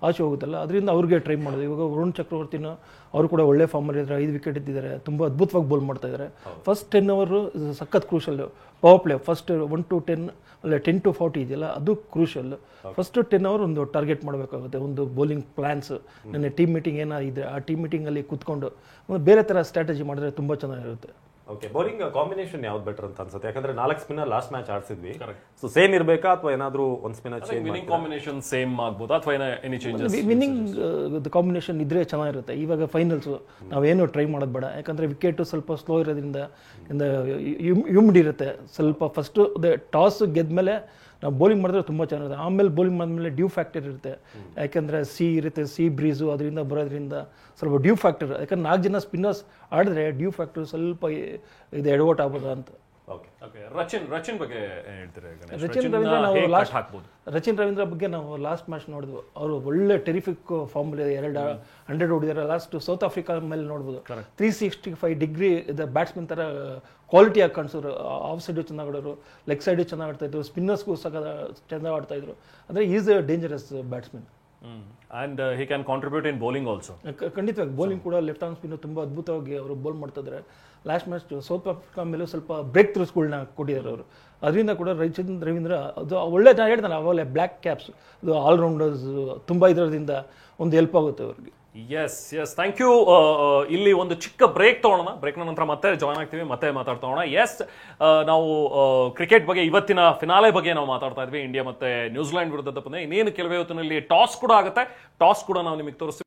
ಆಚೆ ಹೋಗುತ್ತಲ್ಲ, ಅದರಿಂದ ಅವ್ರಿಗೆ ಟ್ರೈ ಮಾಡೋದು. ಇವಾಗ ವರುಣ್ ಚಕ್ರವರ್ತಿನ ಅವರು ಕೂಡ ಒಳ್ಳೆ ಫಾರ್ಮಲ್ಲಿ ಇದ್ದಾರೆ, 5 ವಿಕೆಟ್ ಇದ್ದಿದ್ದಾರೆ, ತುಂಬ ಅದ್ಭುತವಾಗಿ ಬೌಲ್ ಮಾಡ್ತಾ ಇದ್ದಾರೆ. ಫಸ್ಟ್ 10 ಓವರ್ ಸಖತ್ crucial power play. First 1 to 10 ಅಲ್ಲ 10 to 40 ಇದೆಯಲ್ಲ, ಅದು ಕ್ರೂಷಲ್. ಫಸ್ಟ್ 10 ಓವರ್ ಒಂದು ಟಾರ್ಗೆಟ್ ಮಾಡಬೇಕಾಗುತ್ತೆ, ಒಂದು ಬೌಲಿಂಗ್ ಪ್ಲಾನ್ಸ್. ನನ್ನ ಟೀಮ್ ಮೀಟಿಂಗ್ ಏನಾಗಿದೆ ಆ ಟೀಮ್ ಮೀಟಿಂಗಲ್ಲಿ ಕೂತ್ಕೊಂಡು ಬೇರೆ ಥರ ಸ್ಟ್ರಾಟಜಿ ಮಾಡಿದ್ರೆ ತುಂಬ ಚೆನ್ನಾಗಿರುತ್ತೆ. ಓಕೆ, ಬೌಲಿಂಗ್ ಕಾಂಬಿನೇಷನ್ ಯಾವ್ದು ಬೆಟರ್ ಅಂತ ಅನ್ಸುತ್ತೆ? ಯಾಕಂದ್ರೆ 4 ಸ್ಪಿನ್ನರ್ ಲಾಸ್ಟ್ ಮ್ಯಾಚ್ ಆಡ್ಸಿದ್ವಿ, ಸೊ ಸೇಮ್ ಇರಬೇಕಾ ಅಥವಾ ಏನಾದರೂ ಒಂದು spinner change? Winning combination same ಆಗ್ಬೋದಾ ಅಥವಾ ಎನಿ ಚೇಂಜಸ್? ವಿನ್ನಿಂಗ್ ಕಾಂಬಿನೇಷನ್ ಇದ್ರೆ ಚೆನ್ನಾಗಿರುತ್ತೆ. ಇವಾಗ ಫೈನಲ್ಸು ನಾವೇನು ಟ್ರೈ ಮಾಡೋದು ಬೇಡ, ಯಾಕಂದರೆ ವಿಕೆಟು ಸ್ವಲ್ಪ ಸ್ಲೋ ಇರೋದ್ರಿಂದ ಹ್ಯೂಮಿಡ್ ಇರುತ್ತೆ ಸ್ವಲ್ಪ. ಫಸ್ಟು ಟಾಸ್ ಗೆದ್ಮೇಲೆ ನಾವು ಬೌಲಿಂಗ್ ಮಾಡಿದ್ರೆ ತುಂಬ ಚೆನ್ನಾಗಿರುತ್ತೆ. ಆಮೇಲೆ ಬೌಲಿಂಗ್ ಮಾಡಿದ್ಮೇಲೆ ಡ್ಯೂ ಫ್ಯಾಕ್ಟರ್ ಇರುತ್ತೆ, ಯಾಕೆಂದರೆ ಇರುತ್ತೆ, ಬ್ರೀಸು ಅದರಿಂದ ಬರೋದ್ರಿಂದ ಸ್ವಲ್ಪ ಡ್ಯೂ ಫ್ಯಾಕ್ಟರ್. ಯಾಕಂದ್ರೆ 4 ಜನ ಸ್ಪಿನ್ನರ್ಸ್ ಆಡಿದ್ರೆ ಡ್ಯೂ ಫ್ಯಾಕ್ಟರ್ ಸ್ವಲ್ಪ ಇದು ಎಡವಟ್ ಆಗ್ಬೋದು ಅಂತ. ರಚಿನ್ ಬಗ್ಗೆ ಹೇಳ್ತೀರಾ? ರಚಿನ್ ರವೀಂದ್ರ ಬಗ್ಗೆ ನಾವು ಲಾಸ್ಟ್ ಮ್ಯಾಚ್ ನೋಡಿದ್ವು, ಅವರು ಒಳ್ಳೆ ಟೆರಿಫಿಕ್ ಫಾರ್ಮಲ್ಲಿ 200 ಹೊಡಿದಾರೆ. ಲಾಸ್ಟ್ ಸೌತ್ ಆಫ್ರಿಕಾ ಮೇಲೆ ನೋಡ್ಬೋದು, 365 ಡಿಗ್ರಿ ಬ್ಯಾಟ್ಸ್ಮನ್ ಥರ ಕ್ವಾಲಿಟಿಯಾಗಿ ಕಾಣಿಸೋರು. ಆಫ್ ಸೈಡು ಚೆನ್ನಾಗಿ ಆಡೋರು, ಲೆಗ್ ಸೈಡು ಚೆನ್ನಾಗಿ ಆಡ್ತಾ ಇದ್ರು, ಸ್ಪಿನ್ನರ್ಸ್ಗೂ ಚೆನ್ನಾಗಿ ಆಡ್ತಾ ಇದ್ರು. ಅಂದರೆ is a dangerous batsman. And he can contribute in bowling also. ಖಂಡಿತವಾಗಿ ಬೌಲಿಂಗ್ ಕೂಡ ಲೆಫ್ಟ್ ಆರ್ಮ್ ಸ್ಪಿನ್ನರ್ ತುಂಬ ಅದ್ಭುತವಾಗಿ ಅವರು ಬೌಲ್ ಮಾಡ್ತಾ ಇದ್ದಾರೆ. ಲಾಸ್ಟ್ ಮ್ಯಾಚ್ ಸೌತ್ ಆಫ್ರಿಕಾ ಮೇಲೆ ಸ್ವಲ್ಪ ಬ್ರೇಕ್ ಥ್ರೂಸ್ಗಳನ್ನ ಕೊಟ್ಟಿದ್ದಾರೆ ಅವರು. ಅದರಿಂದ ಕೂಡ ರಚಿನ್ ರವೀಂದ್ರ ಅದು ಒಳ್ಳೆ, ನಾನು ಹೇಳ್ತಾನೆ ಅವಾಗಲೇ ಬ್ಲ್ಯಾಕ್ ಕ್ಯಾಪ್ಸ್ ಅದು ಆಲ್ರೌಂಡರ್ಸ್ ತುಂಬ ಇದರಿಂದ ಒಂದು ಹೆಲ್ಪ್ ಆಗುತ್ತೆ ಅವ್ರಿಗೆ. Yes thank you. ಇಲ್ಲಿ ಒಂದು ಚಿಕ್ಕ ಬ್ರೇಕ್ ತಗೊಳ್ಳೋಣ. ಬ್ರೇಕ್ನ ನಂತರ ಮತ್ತೆ ಜಾಯ್ನ್ ಆಗ್ತೀವಿ, ಮತ್ತೆ ಮಾತಾಡ್ತಾ. ಎಸ್, ನಾವು ಕ್ರಿಕೆಟ್ ಬಗ್ಗೆ ಇವತ್ತಿನ ಫಿನಾಲೆ ಬಗ್ಗೆ ನಾವು ಮಾತಾಡ್ತಾ ಇದ್ವಿ, ಇಂಡಿಯಾ ಮತ್ತೆ ನ್ಯೂಜಿಲೆಂಡ್ ವಿರುದ್ಧದ ಪಂದ್ಯ. ಇನ್ನೇನು ಕೆಲವೇ ಹೊತ್ತಿನಲ್ಲಿ ಟಾಸ್ ಕೂಡ ಆಗುತ್ತೆ. ಟಾಸ್ ಕೂಡ ನಾವು ನಿಮಗೆ ತೋರಿಸ್ತೀವಿ.